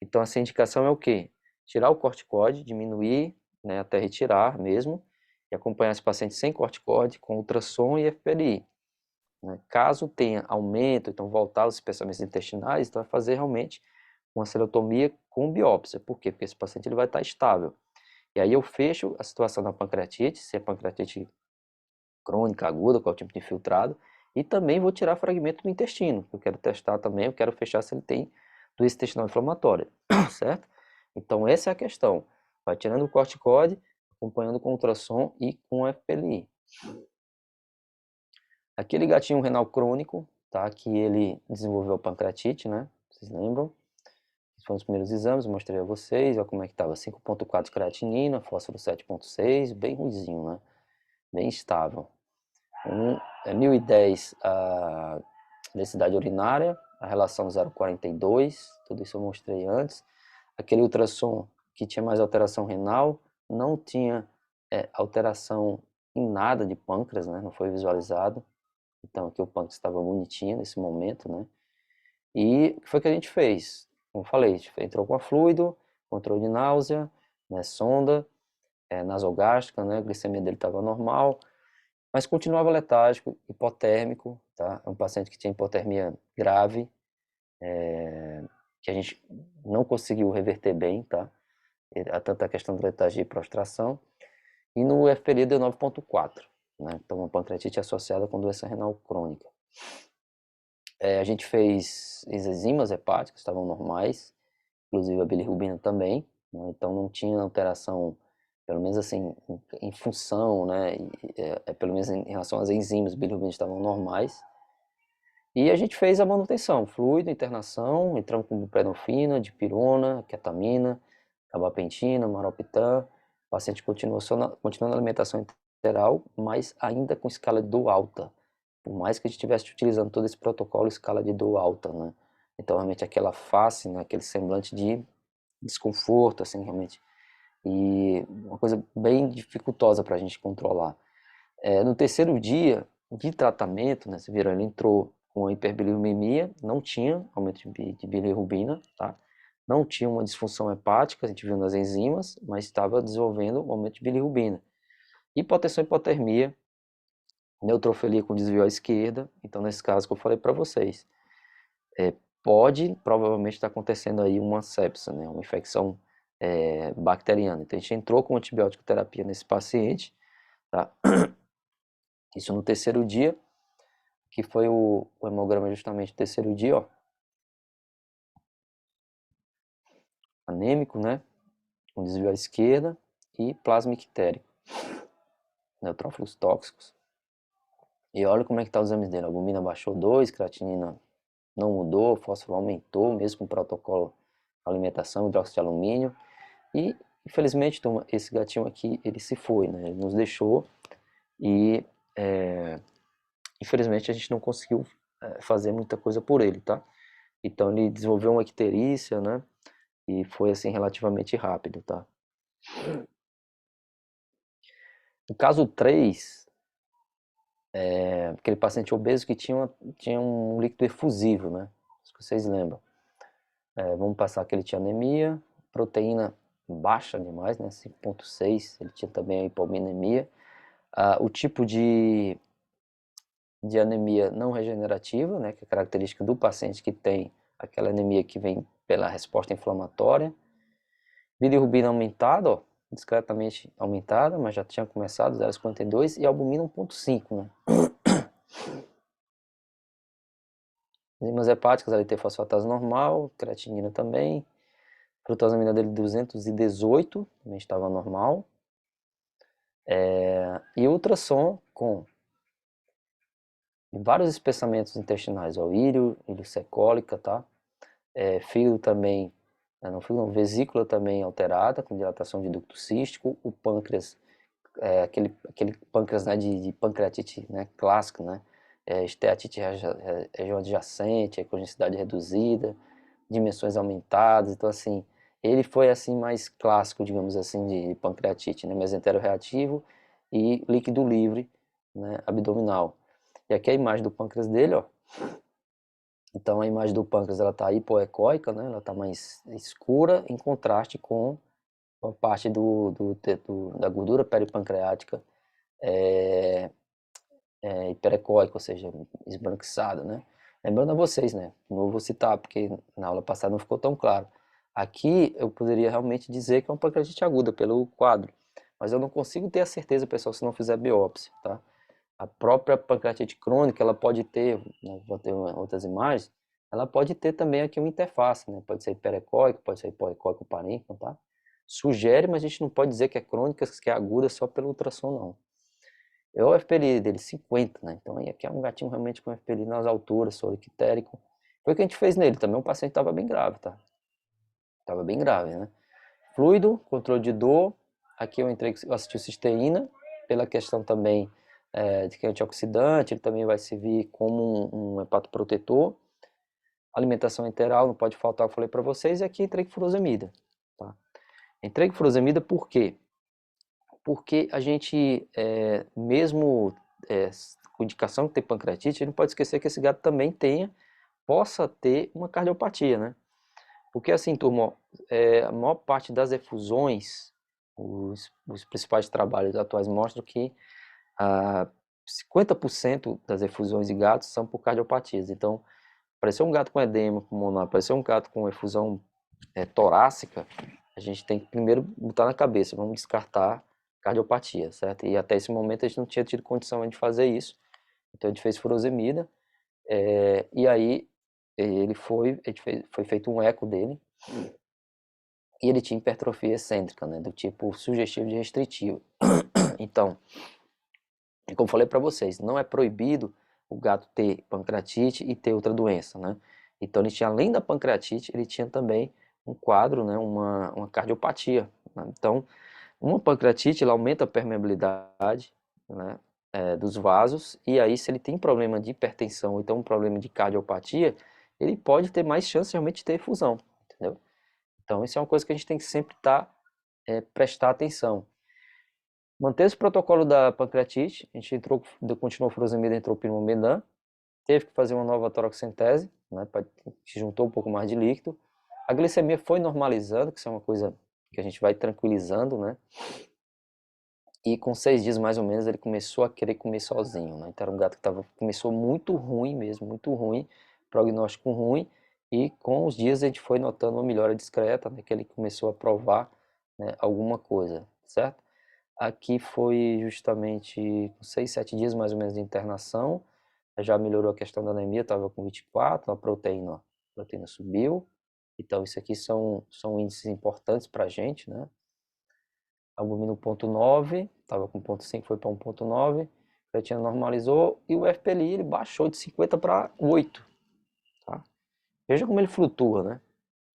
Então, essa indicação é o quê? Tirar o corticoide, diminuir, né, até retirar mesmo, e acompanhar esse paciente sem corticoide, com ultrassom e FPLI. Né? Caso tenha aumento, então voltar aos espessamentos intestinais, então vai fazer realmente uma celotomia com biópsia. Por quê? Porque esse paciente ele vai estar estável. E aí eu fecho a situação da pancreatite, se é pancreatite crônica, aguda, qual tipo de infiltrado, e também vou tirar fragmento do intestino, que eu quero testar também, eu quero fechar se ele tem doença intestinal inflamatória, certo? Então essa é a questão. Vai tirando o corticóide, acompanhando com ultrassom e com FPLI. Aquele gatinho renal crônico, tá? Que ele desenvolveu pancreatite, né? Vocês lembram? Esses foram os primeiros exames, eu mostrei a vocês, olha como é que estava, 5.4 de creatinina, fósforo 7.6, bem ruizinho, né? Bem estável. 1010 a densidade urinária, a relação 0,42, tudo isso eu mostrei antes. Aquele ultrassom que tinha mais alteração renal, não tinha alteração em nada de pâncreas, né? Não foi visualizado. Então aqui o pâncreas estava bonitinho nesse momento, né? E o que foi que a gente fez? Como falei, a gente entrou com a fluido, controle de náusea, né, sonda, nasogástrica, né, a glicemia dele estava normal, mas continuava letárgico, hipotérmico, tá? É um paciente que tinha hipotermia grave, que a gente não conseguiu reverter bem, tá? Tanto a questão da letargia e prostração. E no FPLI deu 9.4, né? Então uma pancreatite associada com doença renal crônica. A gente fez as enzimas hepáticas, estavam normais, inclusive a bilirrubina também, né? Então não tinha alteração, pelo menos assim, em função, né? Pelo menos em relação às enzimas, bilirrubina estavam normais. E a gente fez a manutenção, fluido, internação, entramos com buprenorfina, dipirona, ketamina, gabapentina, maroptan. O paciente continuando na alimentação enteral, mas ainda com escala de dor alta. Por mais que a gente estivesse utilizando todo esse protocolo, escala de dor alta, né? Então, realmente, aquela face, né, aquele semblante de desconforto, assim, realmente. E uma coisa bem dificultosa para a gente controlar. No terceiro dia de tratamento, né, você viram, ele entrou com a hiperbilirubemia, não tinha aumento de bilirrubina, tá? Não tinha uma disfunção hepática, a gente viu nas enzimas, mas estava desenvolvendo um aumento de bilirrubina. Hipotensão e hipotermia, neutrofilia com desvio à esquerda, então nesse caso que eu falei para vocês, pode provavelmente estar acontecendo aí uma sepsia, né, uma infecção bacteriana. Então a gente entrou com antibiótico terapia nesse paciente, tá? Isso no terceiro dia, que foi o hemograma justamente no terceiro dia, ó. Anêmico, né? Com desvio à esquerda e plasma ictérico. Neutrófilos tóxicos. E olha como é que tá os exames dele. A albumina baixou 2, creatinina não mudou, fósforo aumentou, mesmo com o protocolo alimentação, hidróxido de alumínio. E, infelizmente, turma, esse gatinho aqui, ele se foi, né? Ele nos deixou e, infelizmente, a gente não conseguiu fazer muita coisa por ele, tá? Então, ele desenvolveu uma icterícia, né? E foi, assim, relativamente rápido, tá? O caso 3, aquele paciente obeso que tinha um líquido efusivo, né? Se vocês lembram. Vamos passar que ele tinha anemia, proteína baixa demais, né? 5,6, ele tinha também a hipominemia. O tipo de anemia não regenerativa, né? Que é característica do paciente que tem aquela anemia que vem pela resposta inflamatória. Bilirrubina aumentada, ó, discretamente aumentada, mas já tinha começado, 0,52, e albumina 1,5, né? Enzimas hepáticas, LT-fosfatase normal, creatinina também. Frutosamina dele 218, também estava normal. E ultrassom com vários espessamentos intestinais, ó, íleo secólica, tá? Fígado também, não, fígado não, vesícula também alterada, com dilatação de ducto cístico, o pâncreas, aquele pâncreas, né, de pancreatite, né, clássico, né? Esteatite região adjacente, conicidade reduzida, dimensões aumentadas. Então, assim, ele foi assim mais clássico, digamos assim, de pancreatite, né? Mesentero reativo e líquido livre, né, abdominal. E aqui é a imagem do pâncreas dele, ó. Então a imagem do pâncreas ela está hipoecóica, né? Ela está mais escura em contraste com a parte da gordura peripancreática hiperecóica, ou seja, esbranquiçada, né? Lembrando a vocês, né? Não vou citar porque na aula passada não ficou tão claro. Aqui eu poderia realmente dizer que é uma pancreatite aguda pelo quadro, mas eu não consigo ter a certeza, pessoal, se não fizer biópsia, tá? A própria pancreatite crônica, ela pode ter, né, vou ter outras imagens, ela pode ter também aqui uma interface, né? Pode ser hiperecóico, pode ser hipoecóico parênquima, tá? Sugere, mas a gente não pode dizer que é crônica, que é aguda só pelo ultrassom, não. O FPL dele 50, né? Então aí aqui é um gatinho realmente com FPL nas alturas, soro ictérico. Foi o que a gente fez nele, também o paciente estava bem grave, tá? Tava bem grave, né? Fluido, controle de dor, aqui eu assisti o cisteína, pela questão também de que é antioxidante, ele também vai servir como um hepatoprotetor. Alimentação enteral, não pode faltar, eu falei para vocês, e aqui entrei com furosemida, tá? Entrei com furosemida por quê? Porque a gente, mesmo com indicação que tem pancreatite, a gente não pode esquecer que esse gato também possa ter uma cardiopatia, né? Porque assim, turma, a maior parte das efusões, os principais trabalhos atuais mostram que 50% das efusões de gatos são por cardiopatias. Então, apareceu um gato com edema pulmonar, apareceu um gato com efusão torácica, a gente tem que primeiro botar na cabeça, vamos descartar cardiopatia, certo? E até esse momento a gente não tinha tido condição de fazer isso, então a gente fez furosemida, e aí foi feito um eco dele, e ele tinha hipertrofia excêntrica, né, do tipo sugestivo de restritivo. Então, como falei para vocês, não é proibido o gato ter pancreatite e ter outra doença, né? Então ele tinha, além da pancreatite, ele tinha também um quadro, né, uma cardiopatia, né? Então, uma pancreatite, ela aumenta a permeabilidade, né, dos vasos, e aí se ele tem problema de hipertensão, ou então um problema de cardiopatia, ele pode ter mais chance realmente de ter efusão, entendeu? Então isso é uma coisa que a gente tem que sempre prestar atenção. Manter esse protocolo da pancreatite, a gente continuou furosemida, entrou pirmomedan, teve que fazer uma nova toracocentese, né, juntou um pouco mais de líquido. A glicemia foi normalizando, que isso é uma coisa que a gente vai tranquilizando, né? E com 6 dias mais ou menos ele começou a querer comer sozinho, né? Então era um gato que começou muito ruim mesmo, muito ruim, prognóstico ruim, e com os dias a gente foi notando uma melhora discreta, né? Que ele começou a provar, né, alguma coisa, certo? Aqui foi justamente com 6, 7 dias mais ou menos de internação, já melhorou a questão da anemia, estava com 24, a proteína subiu, então isso aqui são índices importantes para a gente, né? Albumina 1,9, estava com 0,5, foi para 1,9, creatinina normalizou e o FPLI ele baixou de 50 para 8. Tá? Veja como ele flutua, né?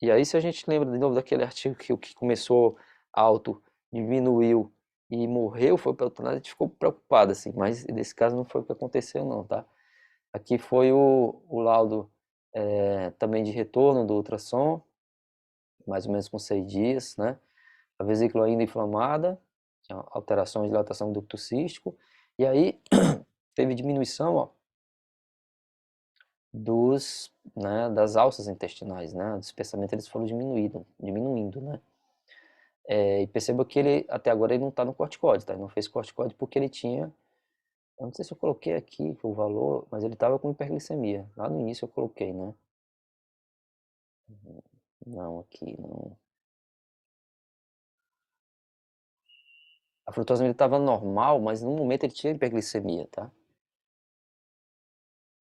E aí, se a gente lembra de novo daquele artigo que o que começou alto, diminuiu e morreu, foi para eutanásia, a gente ficou preocupado, assim, mas nesse caso não foi o que aconteceu, não, tá? Aqui foi o laudo também de retorno do ultrassom, mais ou menos com 6 dias, né? A vesícula ainda inflamada, tinha alterações de dilatação do ducto cístico, e aí teve diminuição, ó, das alças intestinais, né? O espessamento eles foram diminuindo, né? E perceba que ele, até agora, ele não está no corticóide, tá? Ele não fez corticóide porque ele tinha, eu não sei se eu coloquei aqui o valor, mas ele estava com hiperglicemia. Lá no início eu coloquei, né? Não, aqui, não. A frutosamida estava normal, mas no momento ele tinha hiperglicemia, tá?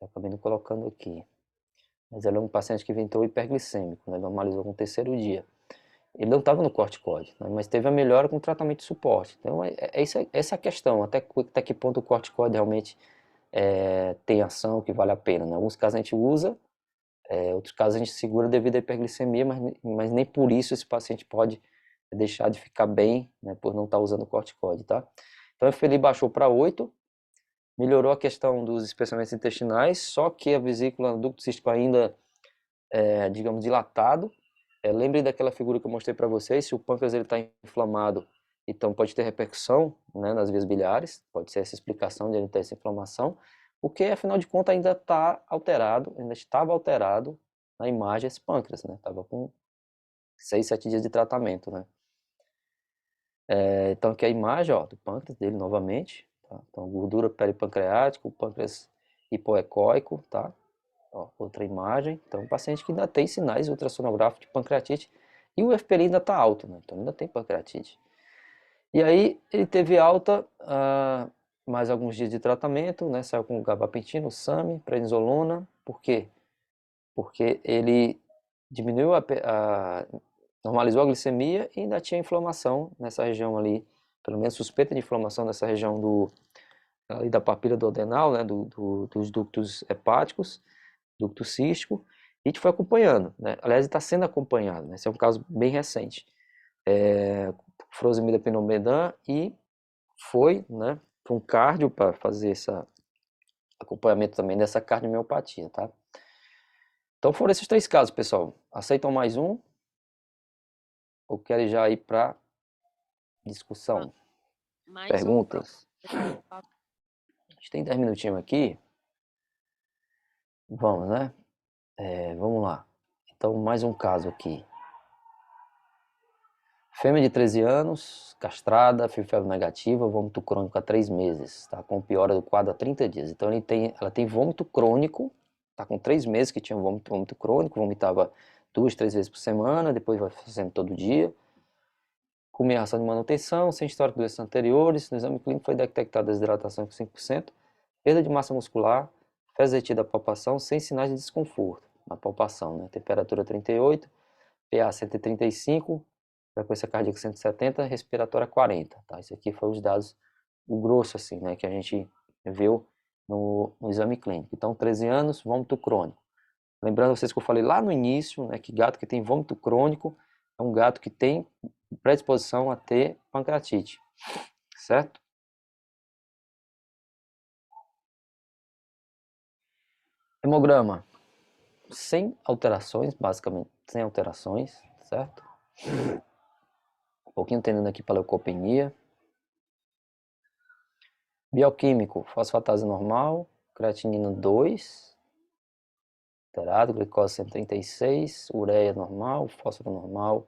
Eu acabei não colocando aqui. Mas ele é um paciente que inventou hiperglicêmico, né? Normalizou com o terceiro dia. Ele não estava no corticóide, né? Mas teve a melhora com tratamento de suporte. Então, essa é a questão, até que ponto o corticóide realmente tem ação que vale a pena, né? Em alguns casos a gente usa, outros casos a gente segura devido à hiperglicemia, mas nem por isso esse paciente pode deixar de ficar bem, né, por não estar usando o corticóide, tá? Então, o FLI baixou para 8, melhorou a questão dos espessamentos intestinais, só que a vesícula, o ducto cístico ainda, digamos, dilatado. Lembre daquela figura que eu mostrei para vocês, se o pâncreas está inflamado, então pode ter repercussão, né, nas vias biliares, pode ser essa explicação de ele ter essa inflamação, porque afinal de contas ainda está alterado, ainda estava alterado na imagem esse pâncreas, né, estava com 6, 7 dias de tratamento, né. Então aqui a imagem, ó, do pâncreas dele novamente, tá? Então gordura peripancreática, o pâncreas hipoecóico, tá? Ó, outra imagem, então um paciente que ainda tem sinais ultrassonográficos de pancreatite e o FPL ainda está alto, né? Então ainda tem pancreatite. E aí ele teve alta, mais alguns dias de tratamento, né? Saiu com gabapentina, SAMI, prednisolona. Por quê? Porque ele diminuiu normalizou a glicemia e ainda tinha inflamação nessa região ali, pelo menos suspeita de inflamação nessa região ali da papila duodenal, né? Dos ductos hepáticos, ducto cístico, e a gente foi acompanhando, né? Aliás, está sendo acompanhado, né? Esse é um caso bem recente. Furosemida penomedan e foi, né, para um cardio para fazer esse acompanhamento também dessa cardiomiopatia, tá? Então foram esses 3 casos, pessoal. Aceitam mais um? Ou querem já ir para discussão? Perguntas? A gente tem 10 minutinhos aqui. Vamos, né? Vamos lá. Então, mais um caso aqui. Fêmea de 13 anos, castrada, febre negativa, vômito crônico há 3 meses, tá? Com piora do quadro há 30 dias. Então ela tem vômito crônico, tá com 3 meses que tinha vômito crônico, vomitava 2, 3 vezes por semana, depois vai fazendo todo dia. Com reação de manutenção, sem histórico de doenças anteriores, no exame clínico foi detectada desidratação com 5%, perda de massa muscular, fezes retida da palpação, sem sinais de desconforto na palpação, né? Temperatura 38, PA 135, frequência cardíaca 170, respiratória 40, tá? Isso aqui foi os dados, o grosso, assim, né, que a gente viu no exame clínico. Então, 13 anos, vômito crônico. Lembrando vocês que eu falei lá no início, né, que gato que tem vômito crônico é um gato que tem predisposição a ter pancreatite, certo? Hemograma, sem alterações, basicamente, sem alterações, certo? Um pouquinho tendendo aqui para leucopenia. Bioquímico, fosfatase normal, creatinina 2, alterado, glicose 136, ureia normal, fósforo normal,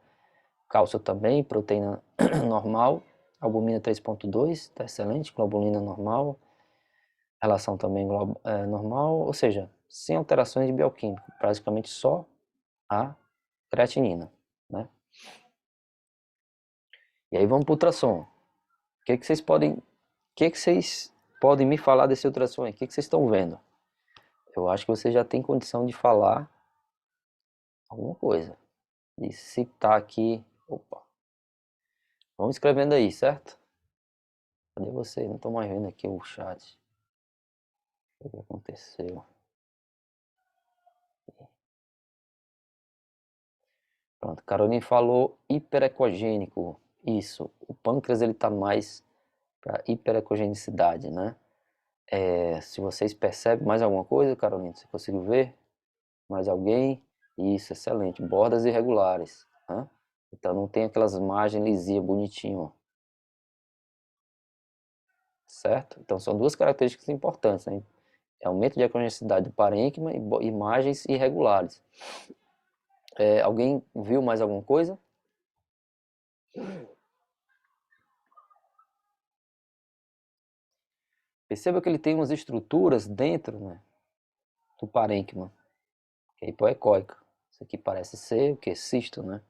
cálcio também, proteína normal, albumina 3.2, está excelente, globulina normal, relação também normal, ou seja, sem alterações de bioquímico, praticamente só a creatinina, né? E aí vamos para o ultrassom. O que vocês podem me falar desse ultrassom aí? O que vocês estão vendo? Eu acho que você já tem condição de falar alguma coisa. De citar aqui. Opa. Vamos escrevendo aí, certo? Cadê você? Não estou mais vendo aqui o chat. O que aconteceu? Pronto, Caroline falou hiperecogênico. Isso, o pâncreas ele está mais para hiperecogenicidade, né? Se vocês percebem mais alguma coisa, Caroline, você conseguiu ver? Mais alguém? Isso, excelente. Bordas irregulares, né? Então não tem aquelas margens lisinhas bonitinho, ó. Certo? Então são duas características importantes, né? Aumento de ecogenicidade do parênquima e margens irregulares. Alguém viu mais alguma coisa? Perceba que ele tem umas estruturas dentro, né, do parênquima, que é hipoecóica. Isso aqui parece ser o que? Cisto, né?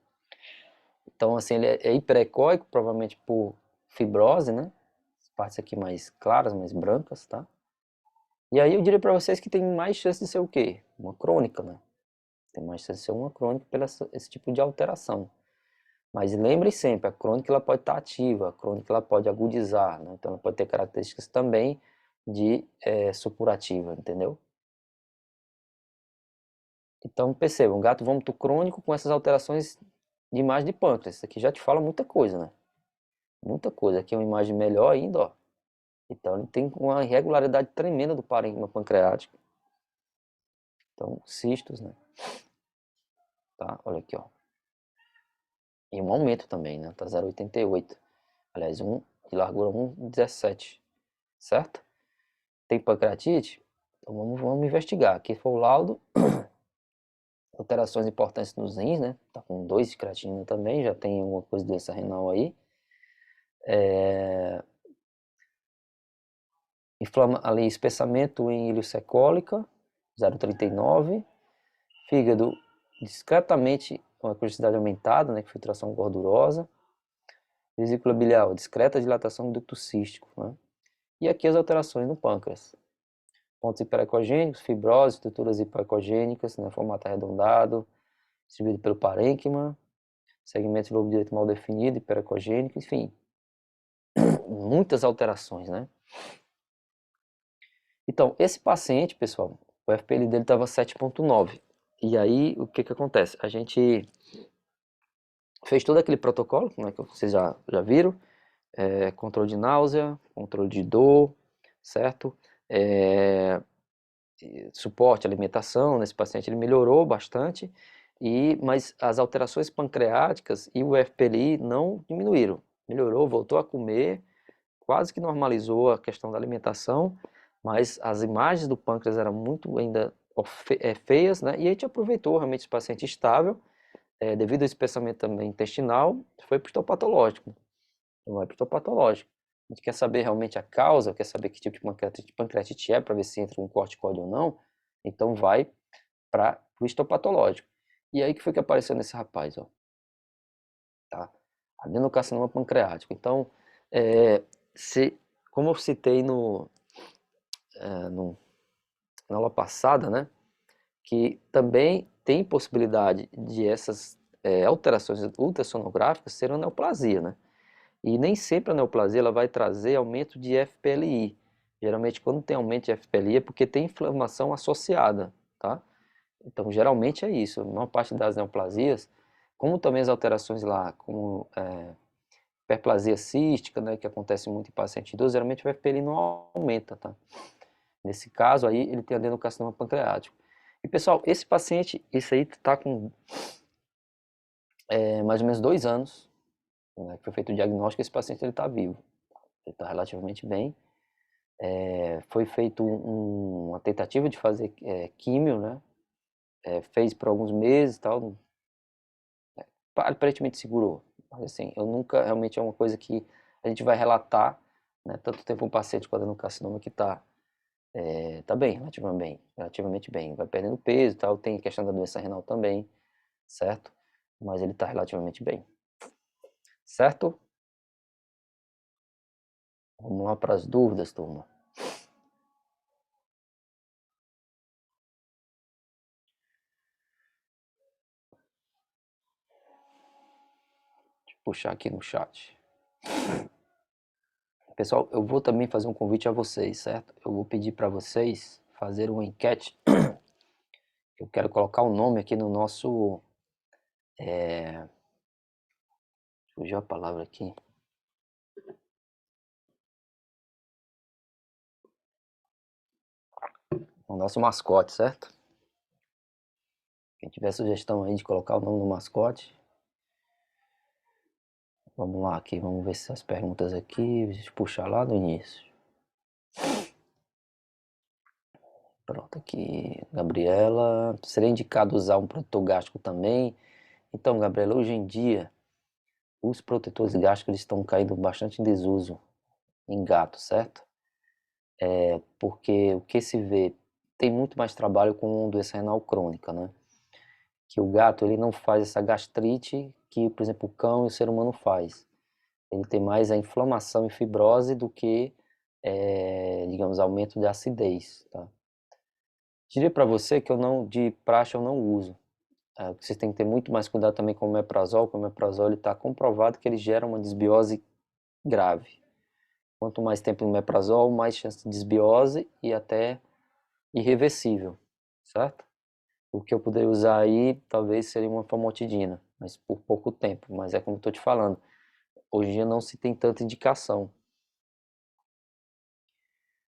Então, assim, ele é hiperecóico, provavelmente por fibrose, né? As partes aqui mais claras, mais brancas, tá? E aí eu diria para vocês que tem mais chance de ser o quê? Uma crônica, né? Tem mais chance de ser uma crônica pelo esse tipo de alteração. Mas lembre sempre, a crônica ela pode estar ativa, a crônica ela pode agudizar, né? Então ela pode ter características também de supurativa, entendeu? Então percebam, gato vômito crônico com essas alterações de imagem de pâncreas. Isso aqui já te fala muita coisa, né? Muita coisa. Aqui é uma imagem melhor ainda, ó. Então ele tem uma irregularidade tremenda do parênquima pancreático. Então, cistos, né? Tá? Olha aqui, ó. E um aumento também, né? Tá 0,88. Aliás, de largura 1,17. Certo? Tem pancreatite? Então vamos investigar. Aqui foi o laudo. Alterações importantes nos rins, né? Tá com 2 de creatinina também, já tem alguma coisa de doença renal aí. Ali, espessamento em ileocecólica, 0,39. Fígado discretamente com a quantidade aumentada, né? Filtração gordurosa. Vesícula biliar, discreta dilatação do ducto cístico, né? E aqui as alterações no pâncreas. Pontos hiperecogênicos, fibrose, estruturas hipoecogênicas, né? Formato arredondado, distribuído pelo parênquima, segmento de lobo direito mal definido, hiperecogênico, enfim. Muitas alterações, né? Então, esse paciente, pessoal, o FPL dele estava 7,9. E aí, o que acontece? A gente fez todo aquele protocolo, né, que vocês já viram, controle de náusea, controle de dor, certo? Suporte, alimentação, nesse paciente ele melhorou bastante, mas as alterações pancreáticas e o FPLI não diminuíram. Melhorou, voltou a comer, quase que normalizou a questão da alimentação, mas as imagens do pâncreas eram muito ainda feias, né? E a gente aproveitou realmente esse paciente estável, devido ao espessamento também intestinal, foi para o histopatológico. Não é para o histopatológico. A gente quer saber realmente a causa, quer saber que tipo de pancreatite é, para ver se entra um corticóide ou não, então vai para o histopatológico. E aí que foi que apareceu nesse rapaz, ó. Tá? Adenocarcinoma pancreático. Então, como eu citei na aula passada, né, que também tem possibilidade de essas alterações ultrassonográficas ser uma neoplasia, né? E nem sempre a neoplasia ela vai trazer aumento de FPLI. Geralmente, quando tem aumento de FPLI é porque tem inflamação associada, tá? Então, geralmente é isso. A maior parte das neoplasias, como também as alterações lá, como hiperplasia cística, né, que acontece muito em paciente idoso, geralmente o FPLI não aumenta, tá? Nesse caso aí, ele tem adenocarcinoma pancreático. E pessoal, esse paciente, esse aí tá com mais ou menos 2 anos, né, que foi feito o diagnóstico, esse paciente ele tá vivo. Ele está relativamente bem. Foi feito uma tentativa de fazer químio, né? Fez por alguns meses e tal. Aparentemente segurou. Mas assim, eu nunca, realmente é uma coisa que a gente vai relatar, né? Tanto tempo um paciente com adenocarcinoma que tá bem, relativamente bem. Vai perdendo peso e tal, tem a questão da doença renal também, certo? Mas ele está relativamente bem. Certo? Vamos lá para as dúvidas, turma. Deixa eu puxar aqui no chat. Pessoal, eu vou também fazer um convite a vocês, certo? Eu vou pedir para vocês fazer uma enquete. Eu quero colocar o nome aqui no nosso... Fugiu a palavra aqui. O nosso mascote, certo? Quem tiver sugestão aí de colocar o nome no mascote. Vamos lá aqui, vamos ver se as perguntas aqui, a gente puxar lá do início. Pronto, aqui, Gabriela. Seria indicado usar um protetor gástrico também? Então, Gabriela, hoje em dia, os protetores gástricos eles estão caindo bastante em desuso em gato, certo? Porque o que se vê, tem muito mais trabalho com doença renal crônica, né? Que o gato ele não faz essa gastrite que, por exemplo, o cão e o ser humano faz. Ele tem mais a inflamação e fibrose do que, digamos, aumento de acidez, tá? Diria para você que eu não, de praxe eu não uso. Vocês têm que ter muito mais cuidado também com o omeprazol, porque o omeprazol está comprovado que ele gera uma desbiose grave. Quanto mais tempo no omeprazol, mais chance de desbiose e até irreversível, certo? O que eu poderia usar aí talvez seria uma famotidina, mas por pouco tempo. Mas é como eu estou te falando, hoje em dia não se tem tanta indicação.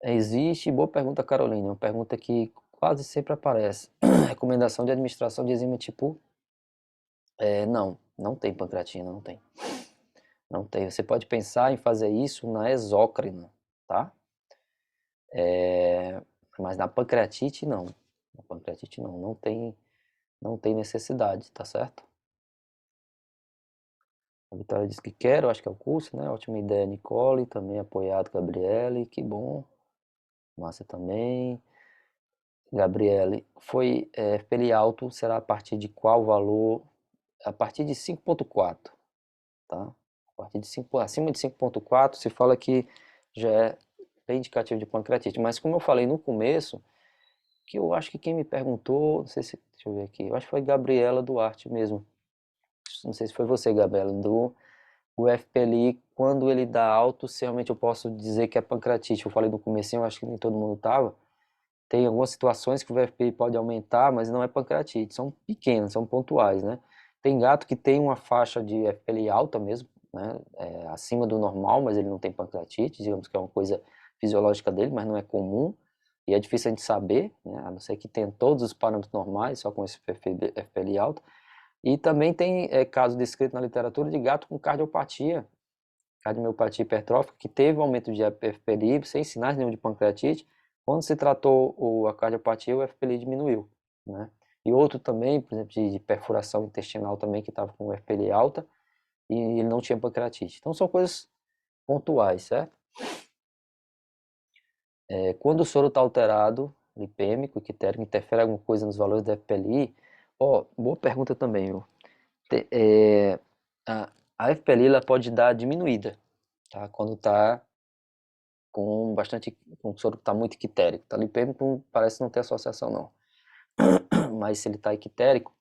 Existe, boa pergunta, Carolina, uma pergunta que quase sempre aparece. Recomendação de administração de enzima tipo... não, não tem pancreatina, não tem. Não tem. Você pode pensar em fazer isso na exócrina, tá? Mas na pancreatite, não. Na pancreatite, não. Não tem necessidade, tá certo? A Vitória disse que quer, eu acho que é o curso, né? Ótima ideia, Nicole. Também apoiado, Gabriele. Que bom. Márcia também. Gabriele, foi FPL alto, será a partir de qual valor? A partir de 5.4, tá? A partir de 5, acima de 5.4 se fala que já é bem indicativo de pancreatite. Mas como eu falei no começo, que eu acho que quem me perguntou, não sei se, deixa eu ver aqui, eu acho que foi Gabriela Duarte mesmo. Não sei se foi você, Gabriela, do o FPLI, quando ele dá alto, se realmente eu posso dizer que é pancreatite. Eu falei no comecinho, eu acho que nem todo mundo tava. Tem algumas situações que o FPI pode aumentar, mas não é pancreatite, são pequenas, são pontuais, né? Tem gato que tem uma faixa de FPI alta mesmo, né? Acima do normal, mas ele não tem pancreatite, digamos que é uma coisa fisiológica dele, mas não é comum, e é difícil a gente saber, né? A não ser que tenha todos os parâmetros normais, só com esse FPI alto. E também tem caso descrito na literatura de gato com cardiopatia, cardiomiopatia hipertrófica, que teve um aumento de FPI sem sinais nenhum de pancreatite. Quando se tratou a cardiopatia, o FPI diminuiu, né? E outro também, por exemplo, de perfuração intestinal também, que estava com o FPI alta e ele não tinha pancreatite. Então são coisas pontuais, certo? Quando o soro está alterado, lipêmico, ictérico, interfere alguma coisa nos valores do FPI? Boa pergunta também, viu? A FPI ela pode dar diminuída, tá? Quando está com o soro que está muito ictérico. Tá? Lipêmico parece não ter associação não, mas se ele está ictérico,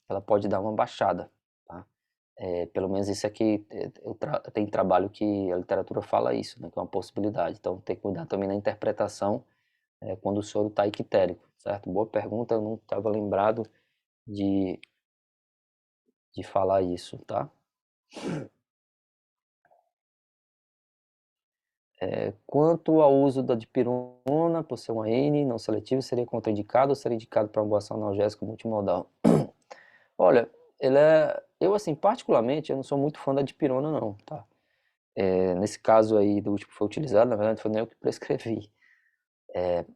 ela pode dar uma baixada, tá? Pelo menos isso aqui tem trabalho que a literatura fala isso, né? Que é uma possibilidade. Então tem que cuidar também na interpretação quando o soro está ictérico, certo? Boa pergunta, eu não estava lembrado de falar isso, tá? Quanto ao uso da dipirona, por ser uma N não seletiva, seria contraindicado ou seria indicado para uma ação analgésica multimodal? Olha, eu assim, particularmente, eu não sou muito fã da dipirona não, tá? Nesse caso aí do último que foi utilizado, na verdade, foi nem eu que prescrevi.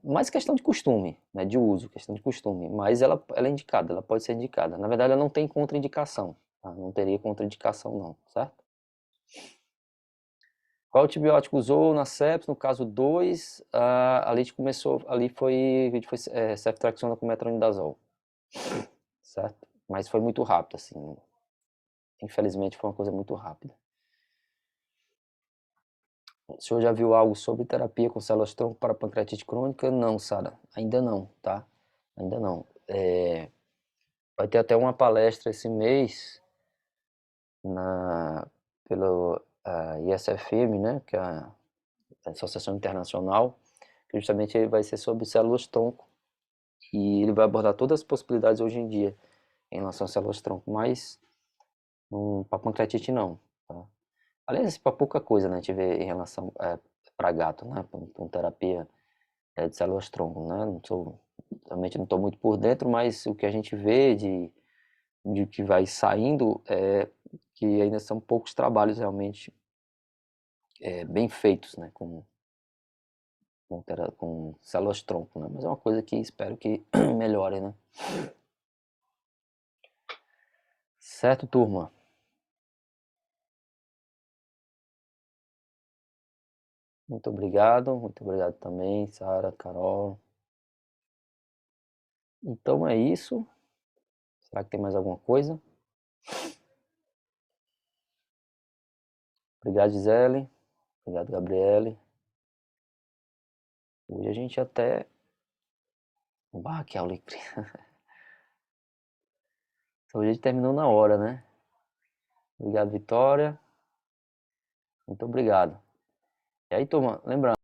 Mais questão de costume, né, de uso, questão de costume, mas ela é indicada, ela pode ser indicada. Na verdade, ela não tem contraindicação, tá? Não teria contraindicação não, certo? Qual antibiótico usou na sepsis? No caso 2, ali a gente começou, ali foi ceftriaxona com metronidazol, certo? Mas foi muito rápido, assim, infelizmente foi uma coisa muito rápida. O senhor já viu algo sobre terapia com células-tronco para pancreatite crônica? Não, Sara, ainda não, tá? Ainda não. Vai ter até uma palestra esse mês pelo ISFM, né? Que é Associação Internacional, que justamente vai ser sobre células-tronco. E ele vai abordar todas as possibilidades hoje em dia em relação às células-tronco, mas para pancreatite não. Tá? Aliás, para pouca coisa, né, a gente vê em relação para gato, né, com terapia de células-tronco, né, realmente não estou muito por dentro, mas o que a gente vê de que vai saindo é que ainda são poucos trabalhos realmente bem feitos, né, com células-tronco, né, mas é uma coisa que espero que melhore, né. Certo, turma? Muito obrigado também, Sara, Carol. Então é isso. Será que tem mais alguma coisa? Obrigado, Gisele. Obrigado, Gabriele. Hoje a gente até... Bah, que alegria. Hoje a gente terminou na hora, né? Obrigado, Vitória. Muito obrigado. E aí, turma, lembrando,